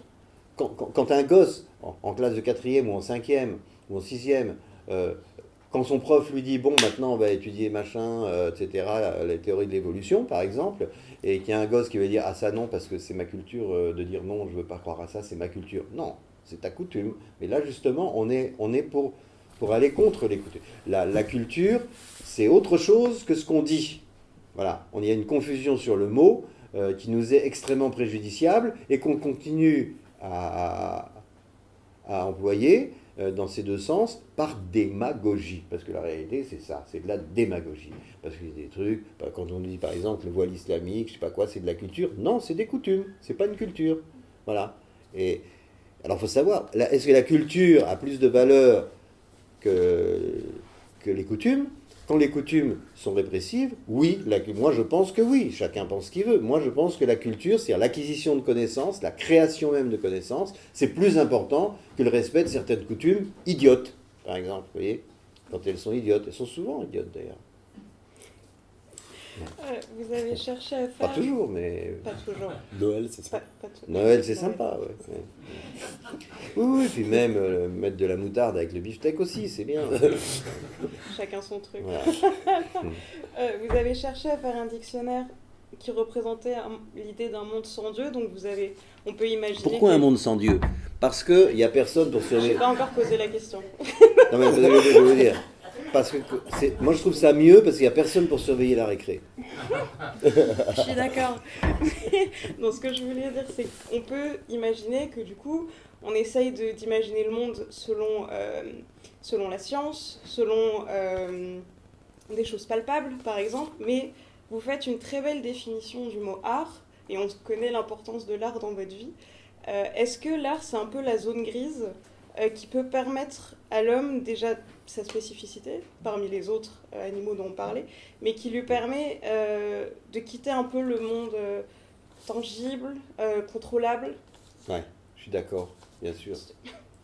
un gosse, en classe de 4e ou en 5e ou en 6e, quand son prof lui dit, bon, maintenant on va étudier machin, etc., la théorie de l'évolution, par exemple, et qu'il y a un gosse qui va dire, ah ça non, parce que c'est ma culture de dire non, je ne veux pas croire à ça, c'est ma culture. Non, c'est ta coutume. Mais là, justement, on est pour aller contre les coutumes. La culture, c'est autre chose que ce qu'on dit. Voilà, il y a une confusion sur le mot qui nous est extrêmement préjudiciable et qu'on continue à employer dans ces deux sens, par démagogie. Parce que la réalité, c'est ça, c'est de la démagogie. Parce qu'il y a des trucs, quand on dit par exemple le voile islamique, je sais pas quoi, c'est de la culture. Non, c'est des coutumes, c'est pas une culture. Voilà. Et alors, il faut savoir, est-ce que la culture a plus de valeur que les coutumes? Quand les coutumes sont répressives, oui, moi je pense que oui, chacun pense ce qu'il veut. Moi je pense que la culture, c'est-à-dire l'acquisition de connaissances, la création même de connaissances, c'est plus important que le respect de certaines coutumes idiotes, par exemple. Vous voyez, quand elles sont idiotes, elles sont souvent idiotes d'ailleurs. Vous avez cherché à faire... Pas toujours, mais... Pas toujours. Noël, c'est ça. Noël, c'est sympa, ouais. Oui, puis même mettre de la moutarde avec le beefsteak aussi, c'est bien. Chacun son truc. Voilà. Vous avez cherché à faire un dictionnaire qui représentait l'idée d'un monde sans Dieu, donc on peut imaginer... Pourquoi un monde sans Dieu? Parce qu'il n'y a personne pour Je surveiller... n'ai pas encore posé la question. Non mais je veux dire, parce que moi je trouve ça mieux parce qu'il n'y a personne pour surveiller la récré. Je suis d'accord. Donc ce que je voulais dire, c'est qu'on peut imaginer que du coup, on essaye d'imaginer le monde selon la science, selon des choses palpables, par exemple, mais vous faites une très belle définition du mot art, et on connaît l'importance de l'art dans votre vie. Est-ce que l'art, c'est un peu la zone grise qui peut permettre à l'homme, déjà sa spécificité, parmi les autres animaux dont on parlait, mais qui lui permet de quitter un peu le monde tangible, contrôlable? Ouais, je suis d'accord, bien sûr.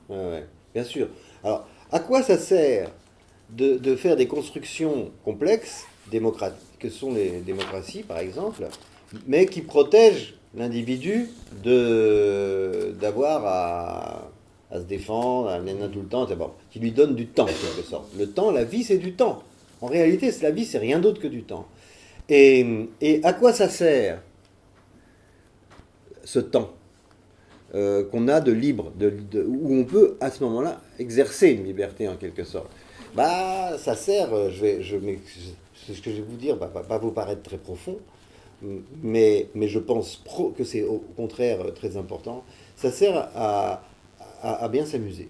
Ouais, bien sûr. Alors, à quoi ça sert de faire des constructions complexes, que sont les démocraties par exemple, mais qui protègent l'individu d'avoir à se défendre, à mener tout le temps, etc. Qui lui donne du temps, en quelque sorte. Le temps, la vie, c'est du temps. En réalité, la vie, c'est rien d'autre que du temps. Et à quoi ça sert, ce temps qu'on a de libre, où on peut, à ce moment-là, exercer une liberté, en quelque sorte? Bah, ça sert, ce que je vais vous dire va pas vous paraître très profond, mais je pense que c'est au contraire très important. Ça sert à bien s'amuser.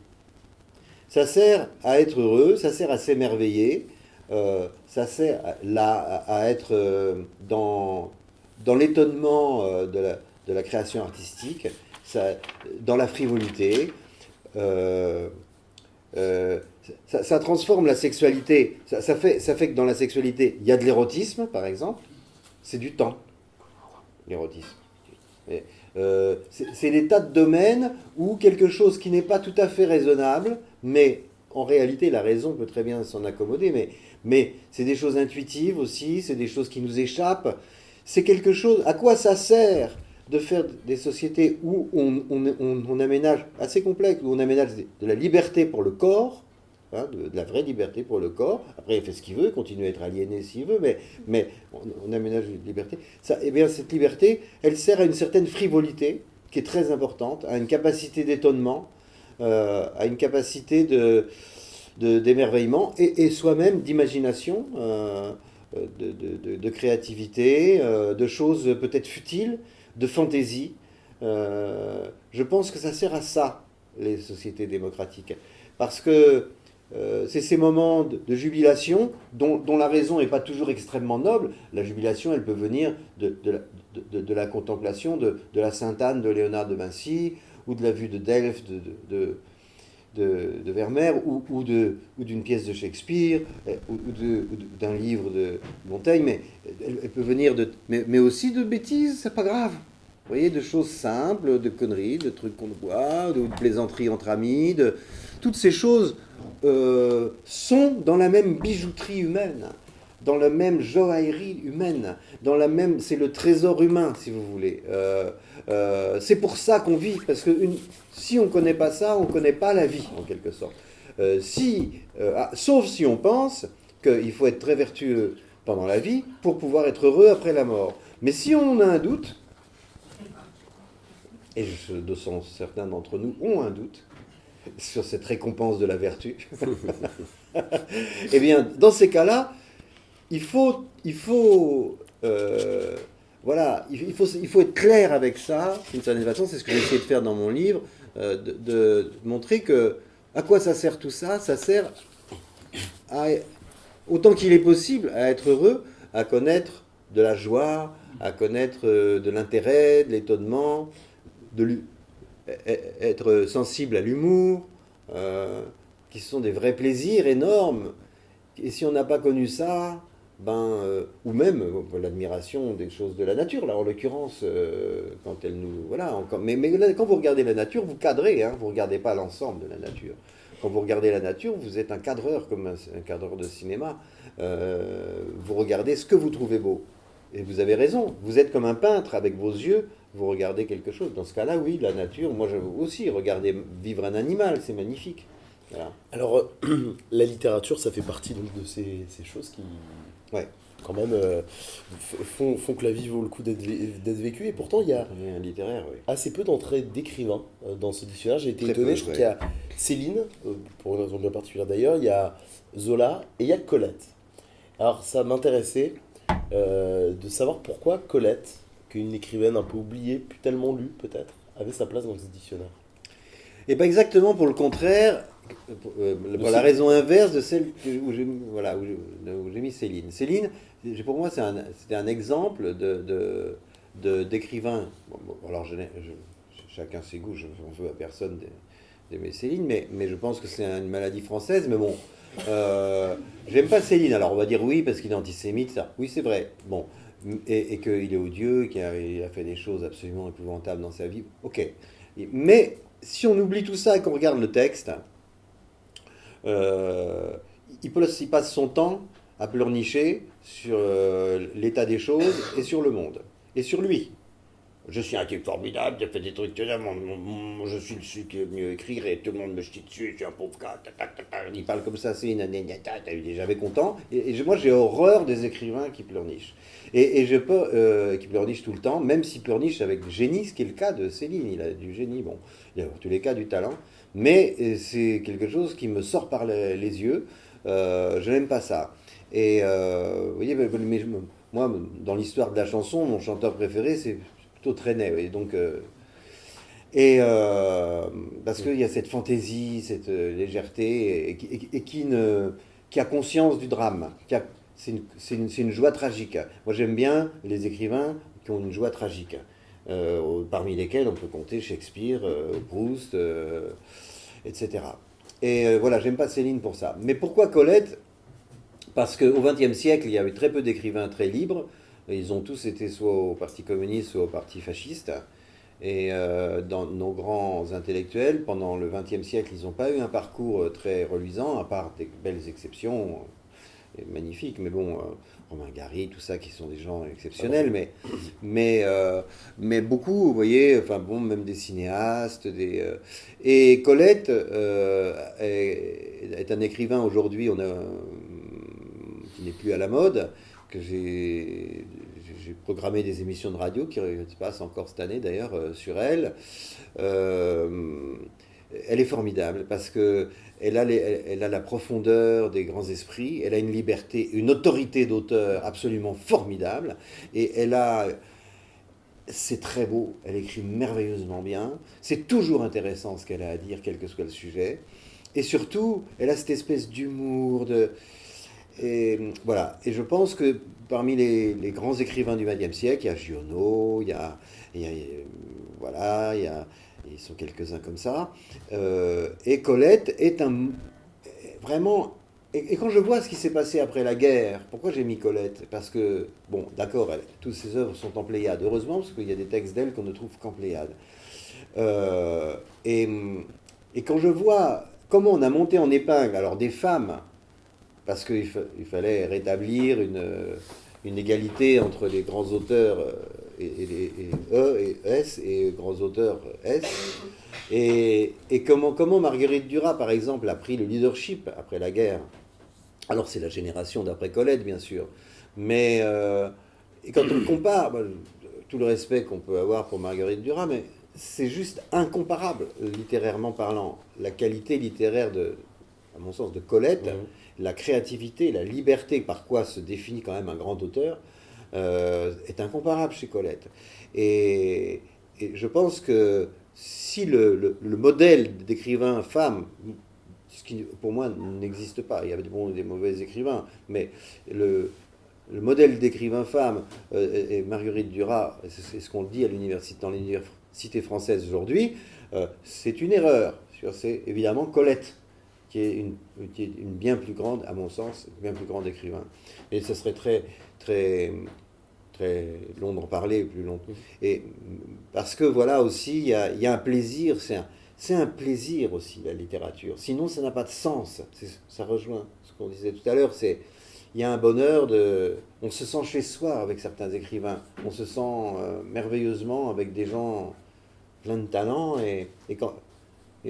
Ça sert à être heureux, ça sert à s'émerveiller, ça sert à être dans l'étonnement de la création artistique, dans la frivolité. Ça transforme la sexualité. Ça fait que dans la sexualité, il y a de l'érotisme, par exemple. C'est du temps, l'érotisme. C'est des tas de domaines où quelque chose qui n'est pas tout à fait raisonnable, mais en réalité, la raison peut très bien s'en accommoder, mais c'est des choses intuitives aussi, c'est des choses qui nous échappent. C'est quelque chose... À quoi ça sert de faire des sociétés où on aménage, assez complexe, où on aménage de la liberté pour le corps, hein, de la vraie liberté pour le corps. Après, il fait ce qu'il veut, il continue à être aliéné s'il veut, mais on aménage une liberté. Eh bien, cette liberté, elle sert à une certaine frivolité, qui est très importante, à une capacité d'étonnement, à une capacité d'émerveillement, et soi-même d'imagination, de créativité, de choses peut-être futiles, de fantaisie. Je pense que ça sert à ça, les sociétés démocratiques. Parce que c'est ces moments de jubilation dont la raison n'est pas toujours extrêmement noble. La jubilation, elle peut venir de la contemplation de la Sainte-Anne de Léonard de Vinci, ou de la vue de Delphes de Vermeer, ou d'une pièce de Shakespeare, ou d'un livre de Montaigne, mais elle peut venir mais aussi de bêtises, c'est pas grave. Vous voyez, de choses simples, de conneries, de trucs qu'on voit, de plaisanteries entre amis, toutes ces choses sont dans la même bijouterie humaine, dans la même joaillerie humaine, c'est le trésor humain, si vous voulez. C'est pour ça qu'on vit, parce que si on ne connaît pas ça, on ne connaît pas la vie, en quelque sorte. Sauf si on pense qu'il faut être très vertueux pendant la vie pour pouvoir être heureux après la mort. Mais si on a un doute, et certains d'entre nous ont un doute sur cette récompense de la vertu, eh bien, dans ces cas-là, il faut être clair avec ça, d'une certaine façon. C'est ce que j'ai essayé de faire dans mon livre, de montrer que à quoi ça sert tout ça. Ça sert autant qu'il est possible à être heureux, à connaître de la joie, à connaître de l'intérêt, de l'étonnement, être sensible à l'humour, qui sont des vrais plaisirs énormes. Et si on n'a pas connu ça, ou même l'admiration des choses de la nature, là en l'occurrence, quand elle nous... Voilà, mais quand vous regardez la nature, vous cadrez, hein, vous ne regardez pas l'ensemble de la nature. Quand vous regardez la nature, vous êtes un cadreur, comme un cadreur de cinéma. Vous regardez ce que vous trouvez beau. Et vous avez raison, vous êtes comme un peintre, avec vos yeux, vous regardez quelque chose. Dans ce cas-là, oui, la nature, moi je veux aussi regarder vivre un animal, c'est magnifique. Voilà. Alors, la littérature, ça fait partie donc de ces choses qui... Ouais. quand même font que la vie vaut le coup d'être vécue. Et pourtant, il y a Un littéraire, oui. assez peu d'entrées d'écrivains dans ce dictionnaire. J'ai été Très étonné, peu, je trouve ouais. qu'il y a Céline, pour une raison bien particulière d'ailleurs, il y a Zola et il y a Colette. Alors ça m'intéressait de savoir pourquoi Colette, qu'une écrivaine un peu oubliée, puis tellement lue peut-être, avait sa place dans ce dictionnaire. Et pas exactement pour le contraire, pour la raison inverse de celle où j'ai voilà, où j'ai mis Céline. Céline, pour moi, c'était un exemple d'écrivain. Bon, alors, chacun ses goûts, je n'en veux à personne d'aimer Céline, mais je pense que c'est une maladie française. Mais bon, j'aime pas Céline. Alors, on va dire oui, parce qu'il est antisémite, ça. Oui, c'est vrai. Bon, et qu'il est odieux, il a fait des choses absolument épouvantables dans sa vie. Ok. Mais si on oublie tout ça et qu'on regarde le texte, il passe son temps à pleurnicher sur l'état des choses et sur le monde. Et sur lui. Je suis un type formidable, j'ai fait des trucs, je suis celui qui est mieux écrire et tout le monde me chie dessus, je suis un pauvre gars, il parle comme ça, c'est une j'avais content. Moi j'ai horreur des écrivains qui pleurnichent. Et je peux, qui pleurnichent tout le temps, même s'ils pleurnichent avec génie, ce qui est le cas de Céline, il a du génie, bon, il a en tous les cas du talent, mais c'est quelque chose qui me sort par les yeux, je n'aime pas ça. Et vous voyez, moi, dans l'histoire de la chanson, mon chanteur préféré, c'est Trenet, oui. Donc, parce qu'il y a cette fantaisie, cette légèreté, qui a conscience du drame. C'est une joie tragique. Moi, j'aime bien les écrivains qui ont une joie tragique, parmi lesquels on peut compter Shakespeare, Proust, etc. Et voilà, j'aime pas Céline pour ça. Mais pourquoi Colette? Parce qu'au XXe siècle, il y avait très peu d'écrivains très libres. Ils ont tous été soit au Parti communiste, soit au Parti fasciste. Et dans nos grands intellectuels, pendant le XXe siècle, ils n'ont pas eu un parcours très reluisant, à part des belles exceptions, magnifiques. Mais bon, Romain Gary, tout ça, qui sont des gens exceptionnels. Mais beaucoup, vous voyez, enfin bon, même des cinéastes. Et Colette est un écrivain aujourd'hui, qui n'est plus à la mode, que j'ai programmé des émissions de radio qui se passent encore cette année d'ailleurs sur elle. Elle est formidable parce que elle a la profondeur des grands esprits, elle a une liberté, une autorité d'auteur absolument formidable, et c'est très beau, elle écrit merveilleusement bien, c'est toujours intéressant ce qu'elle a à dire, quel que soit le sujet, et surtout, elle a cette espèce d'humour, et voilà. Et je pense que parmi les grands écrivains du XXe siècle, il y a Giono, voilà, ils sont quelques-uns comme ça. Et Colette est vraiment. Et quand je vois ce qui s'est passé après la guerre, pourquoi j'ai mis Colette? Parce que, bon, d'accord, toutes ses œuvres sont en Pléiade, heureusement, parce qu'il y a des textes d'elle qu'on ne trouve qu'en Pléiade. Et quand je vois comment on a monté en épingle, alors des femmes, parce qu'il fallait rétablir une égalité entre les grands auteurs E et S et grands auteurs S. Et comment Marguerite Duras, par exemple, a pris le leadership après la guerre. Alors c'est la génération d'après Colette, bien sûr. Mais et quand on compare, tout le respect qu'on peut avoir pour Marguerite Duras, mais c'est juste incomparable, littérairement parlant. La qualité littéraire à mon sens, de Colette, la créativité, la liberté par quoi se définit quand même un grand auteur, est incomparable chez Colette. Et je pense que si le modèle d'écrivain femme, ce qui pour moi n'existe pas, il y a des bons et des mauvais écrivains, mais le modèle d'écrivain femme et Marguerite Duras, c'est ce qu'on dit dans l'université française aujourd'hui, c'est une erreur. C'est évidemment Colette qui est une bien plus grande, à mon sens, bien plus grande écrivain. Et ce serait très, très, très long d'en parler, plus long. Et parce que voilà aussi, il y a un plaisir, c'est un plaisir aussi, la littérature. Sinon, ça n'a pas de sens. Ça rejoint ce qu'on disait tout à l'heure, il y a un bonheur on se sent chez soi avec certains écrivains, on se sent merveilleusement avec des gens plein de talent, et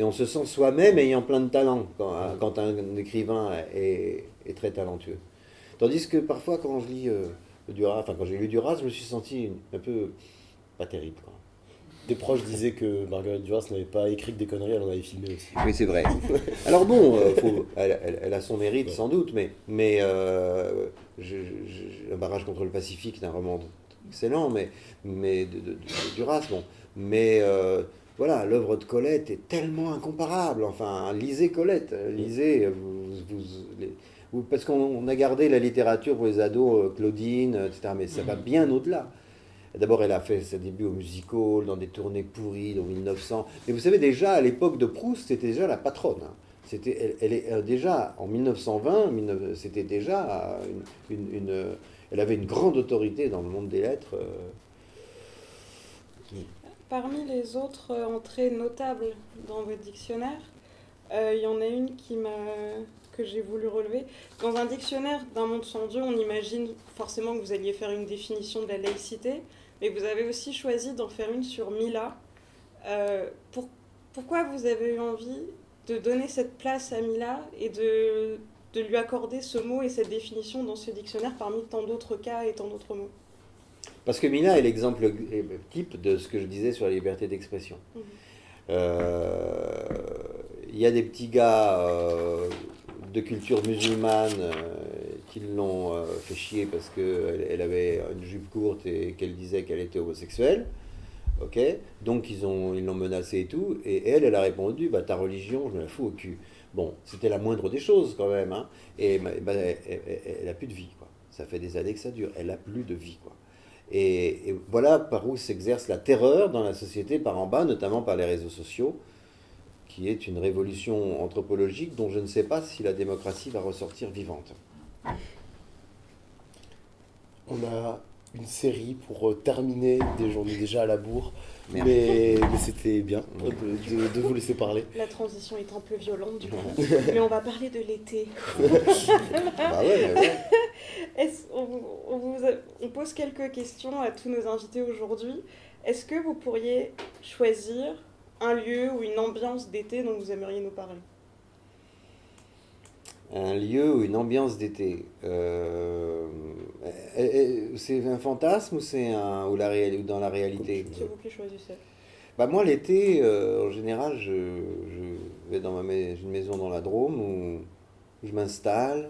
on se sent soi-même ayant plein de talent quand un écrivain est très talentueux. Tandis que parfois, quand je lis Duras, enfin quand j'ai lu Duras, je me suis senti un peu pas terrible, quoi. Des proches disaient que Marguerite Duras n'avait pas écrit que des conneries, elle en avait filmé aussi. Oui, c'est vrai. Alors bon, elle a son mérite, sans doute, mais Un barrage contre le Pacifique est un roman excellent, mais de Duras, bon. Mais voilà, l'œuvre de Colette est tellement incomparable. Enfin, lisez Colette, lisez, parce qu'on a gardé la littérature pour les ados, Claudine, etc., mais ça va bien au-delà. D'abord, elle a fait ses débuts au music-hall, dans des tournées pourries, dans 1900. Mais vous savez, déjà, à l'époque de Proust, c'était déjà la patronne. Elle est déjà, en 1920, c'était déjà elle avait une grande autorité dans le monde des lettres. Parmi les autres entrées notables dans votre dictionnaire, il y en a une que j'ai voulu relever. Dans un dictionnaire d'un monde sans Dieu, on imagine forcément que vous alliez faire une définition de la laïcité, mais vous avez aussi choisi d'en faire une sur Mila. Pourquoi vous avez eu envie de donner cette place à Mila et de lui accorder ce mot et cette définition dans ce dictionnaire parmi tant d'autres cas et tant d'autres mots? Parce que Mila est l'exemple type de ce que je disais sur la liberté d'expression. Il y a des petits gars de culture musulmane qui l'ont fait chier parce qu'elle avait une jupe courte et qu'elle disait qu'elle était homosexuelle. Ok, donc ils l'ont menacée et tout, et elle a répondu, bah ta religion, je me la fous au cul. Bon, c'était la moindre des choses quand même, hein. Et elle a plus de vie, quoi. Ça fait des années que ça dure, elle a plus de vie, quoi. Et voilà par où s'exerce la terreur dans la société par en bas, notamment par les réseaux sociaux, qui est une révolution anthropologique dont je ne sais pas si la démocratie va ressortir vivante. On a une série pour terminer des journées déjà à la bourre, Merde. mais c'était bien de vous laisser parler. La transition est un peu violente du coup, mais on va parler de l'été. Bah ouais. On pose quelques questions à tous nos invités aujourd'hui. Est-ce que vous pourriez choisir un lieu ou une ambiance d'été dont vous aimeriez nous parler? Un lieu ou une ambiance d'été. C'est un fantasme ou ou dans la réalité? C'est vous qui choisissez. Bah moi l'été, en général, je vais dans j'ai une maison dans la Drôme où je m'installe.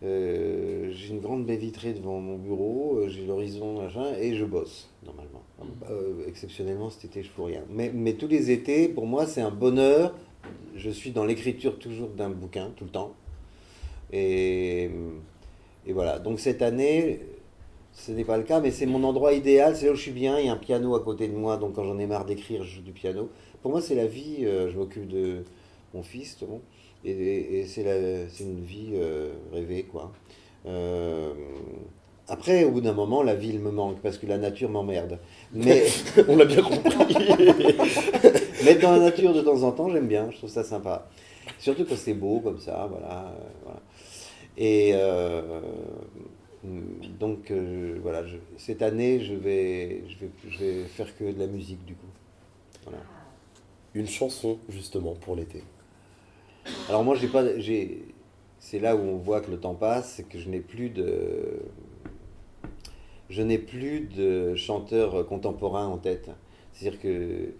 J'ai une grande baie vitrée devant mon bureau, j'ai l'horizon, machin, et je bosse, normalement. Exceptionnellement, cet été, je fous rien. Mais tous les étés, pour moi, c'est un bonheur. Je suis dans l'écriture toujours d'un bouquin, tout le temps. Et voilà. Donc cette année, ce n'est pas le cas, mais c'est mon endroit idéal, c'est là où je suis bien. Il y a un piano à côté de moi, donc quand j'en ai marre d'écrire, je joue du piano. Pour moi, c'est la vie. Je m'occupe de mon fils, tout le monde. Et c'est une vie rêvée, quoi. Après, au bout d'un moment, la ville me manque parce que la nature m'emmerde. Mais On l'a bien compris. mais dans la nature, de temps en temps, j'aime bien. Je trouve ça sympa. Surtout quand c'est beau comme ça, voilà. Voilà. Et donc, voilà. Cette année, je vais faire que de la musique, du coup. Voilà. Une chanson, justement, pour l'été. Alors moi, c'est là où on voit que le temps passe, c'est que je n'ai plus de chanteurs contemporains en tête. C'est-à-dire que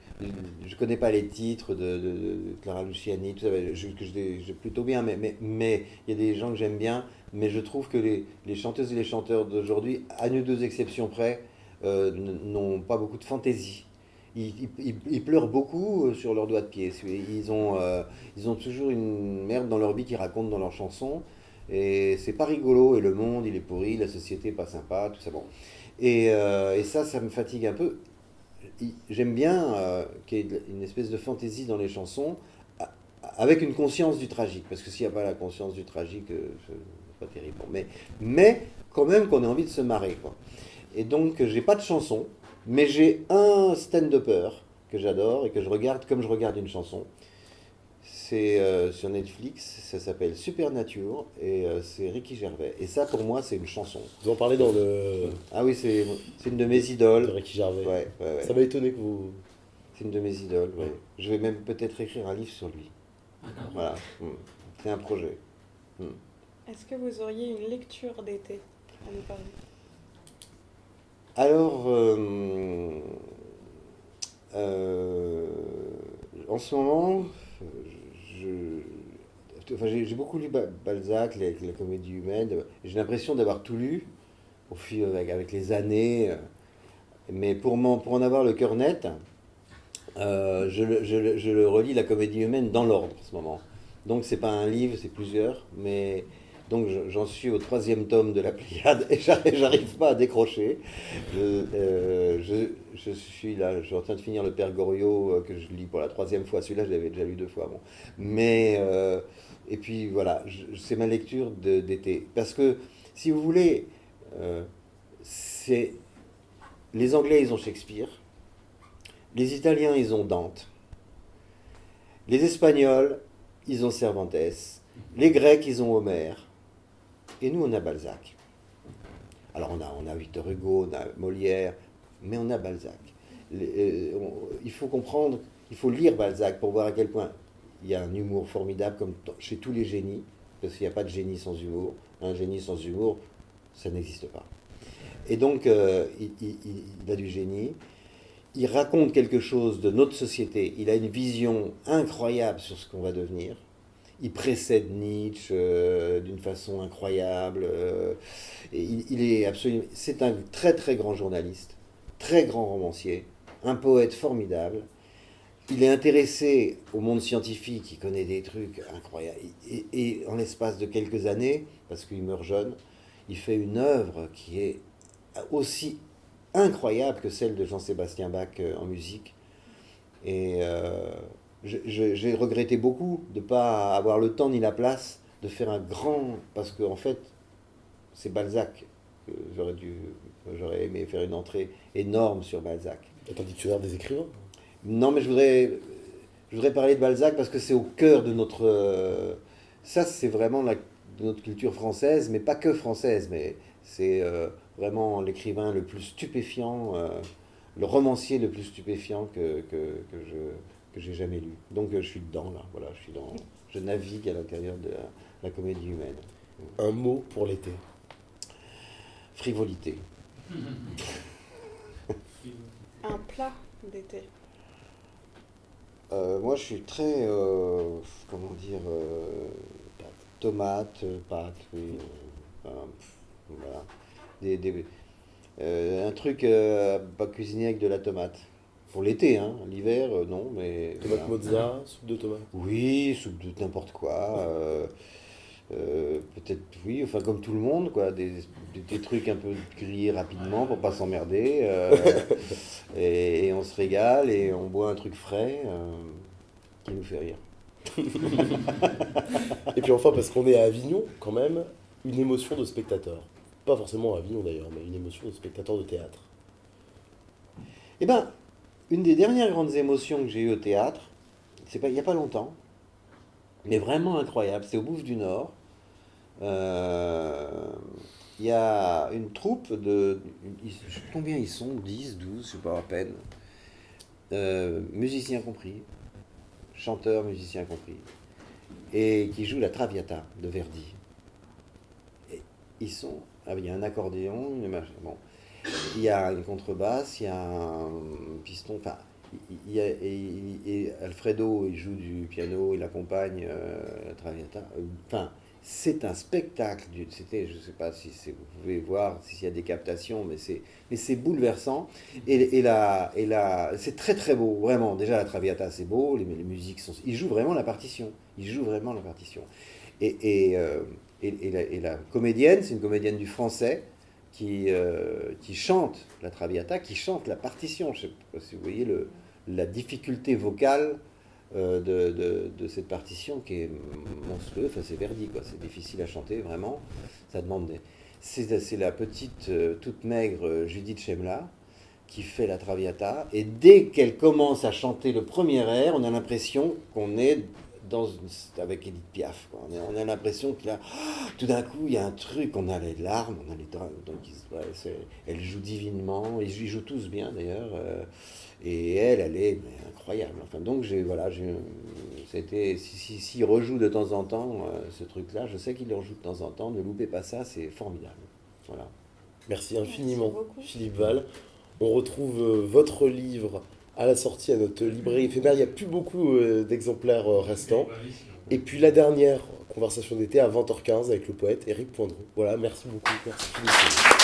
je connais pas les titres de Clara Luciani, tout ça, que j'ai plutôt bien, mais il y a des gens que j'aime bien, mais je trouve que les chanteuses et les chanteurs d'aujourd'hui, à une ou deux exceptions près, n'ont pas beaucoup de fantaisie. Ils pleurent beaucoup sur leurs doigts de pied. Ils ont toujours une merde dans leur vie qu'ils racontent dans leurs chansons. Et c'est pas rigolo. Et le monde, il est pourri. La société, pas sympa. Tout ça, bon. Et ça me fatigue un peu. J'aime bien qu'il y ait une espèce de fantaisie dans les chansons, avec une conscience du tragique. Parce que s'il n'y a pas la conscience du tragique, c'est pas terrible. Bon, mais quand même qu'on ait envie de se marrer, quoi. Et donc, j'ai pas de chanson. Mais j'ai un stand-upper que j'adore et que je regarde comme je regarde une chanson. C'est sur Netflix, ça s'appelle Supernature et c'est Ricky Gervais. Et ça, pour moi, c'est une chanson. Vous en parlez dans le... Ah oui, c'est une de mes idoles. de Ricky Gervais. Ouais. Ça m'a étonné que vous... C'est une de mes idoles, ouais. Je vais même peut-être écrire un livre sur lui. Voilà. C'est un projet. Est-ce que vous auriez une lecture d'été à nous parler? Alors, en ce moment, j'ai beaucoup lu Balzac, la comédie humaine. J'ai l'impression d'avoir tout lu au fil avec les années. Mais pour en avoir le cœur net, je le relis la comédie humaine dans l'ordre en ce moment. Donc c'est pas un livre, c'est plusieurs. Mais donc j'en suis au 3e tome de la Pléiade et j'arrive pas à décrocher. Je suis là, je suis en train de finir le Père Goriot que je lis pour la 3e fois. Celui-là, je l'avais déjà lu 2 fois. Bon. Mais et puis voilà, c'est ma lecture d'été. Parce que si vous voulez, c'est les Anglais, ils ont Shakespeare. Les Italiens, ils ont Dante. Les Espagnols, ils ont Cervantes. Les Grecs, ils ont Homère. Et nous, on a Balzac. Alors, on a Victor Hugo, on a Molière, mais on a Balzac. Il faut comprendre, il faut lire Balzac pour voir à quel point il y a un humour formidable, comme chez tous les génies, parce qu'il n'y a pas de génie sans humour. Un génie sans humour, ça n'existe pas. Et donc, il a du génie. Il raconte quelque chose de notre société. Il a une vision incroyable sur ce qu'on va devenir. Il précède Nietzsche d'une façon incroyable. Et il est absolument. C'est un très très grand journaliste, très grand romancier, un poète formidable. Il est intéressé au monde scientifique. Il connaît des trucs incroyables. Et en l'espace de quelques années, parce qu'il meurt jeune, il fait une œuvre qui est aussi incroyable que celle de Jean-Sébastien Bach en musique. Et j'ai regretté beaucoup de ne pas avoir le temps ni la place de faire un grand... Parce qu'en fait, c'est Balzac. J'aurais aimé faire une entrée énorme sur Balzac. T'as dit que tu as des écrivains? Non, mais je voudrais parler de Balzac parce que c'est au cœur de notre... ça, c'est vraiment de notre culture française, mais pas que française, mais c'est vraiment l'écrivain le plus stupéfiant, le romancier le plus stupéfiant que j'ai jamais lu. Donc je suis dedans, là, voilà, je navigue à l'intérieur de la comédie humaine. Un mot pour l'été. Frivolité. Un plat d'été. Moi, je suis très, comment dire, tomates, pâtes, oui, voilà. Un truc pas cuisiné avec de la tomate. Pour l'été, hein. L'hiver, non, mais... Tomate voilà. mozza, soupe de tomate. Oui, soupe de n'importe quoi. Peut-être, oui, enfin comme tout le monde, quoi. Des trucs un peu grillés rapidement pour pas s'emmerder. Et on se régale et on boit un truc frais qui nous fait rire. Et puis enfin, parce qu'on est à Avignon, quand même, une émotion de spectateur. Pas forcément à Avignon d'ailleurs, mais une émotion de spectateur de théâtre. Eh ben, une des dernières grandes émotions que j'ai eues au théâtre, il n'y a pas longtemps, mais vraiment incroyable, c'est au Bouffe du Nord. Il y a une troupe je sais pas combien ils sont, 10, 12, je sais pas à peine, musiciens compris, chanteurs, musiciens compris, et qui jouent la Traviata de Verdi. Et il y a un accordéon, bon, il y a une contrebasse, il y a un piston, enfin, et Alfredo, il joue du piano, il accompagne la Traviata, enfin, c'est un spectacle, je ne sais pas si vous pouvez voir s'il y a des captations, mais c'est bouleversant. Et c'est très très beau, vraiment. Déjà la Traviata c'est beau, les musiques sont... Ils jouent vraiment la partition. Et la comédienne, c'est une comédienne du français qui chante la Traviata, qui chante la partition. Je ne sais pas si vous voyez la difficulté vocale de cette partition qui est monstrueuse. Enfin, c'est Verdi, quoi. C'est difficile à chanter, vraiment. Ça demande c'est la petite, toute maigre Judith Chemla qui fait la Traviata. Et dès qu'elle commence à chanter le premier air, on a l'impression qu'on est avec Edith Piaf, quoi. On a l'impression que là, tout d'un coup, il y a un truc, on a les larmes, on a les draps. Donc, elle joue divinement. Ils jouent tous bien, d'ailleurs. Et elle est incroyable. Enfin, donc, S'il rejoue de temps en temps ce truc-là, je sais qu'il le rejoue de temps en temps, ne loupez pas ça, c'est formidable. Voilà. Merci infiniment, beaucoup. Philippe Val. On retrouve votre livre à la sortie à notre librairie éphémère. Il n'y a plus beaucoup d'exemplaires restants. Et puis la dernière conversation d'été à 20h15 avec le poète Éric Poindreau. Voilà, merci beaucoup. Merci Philippe.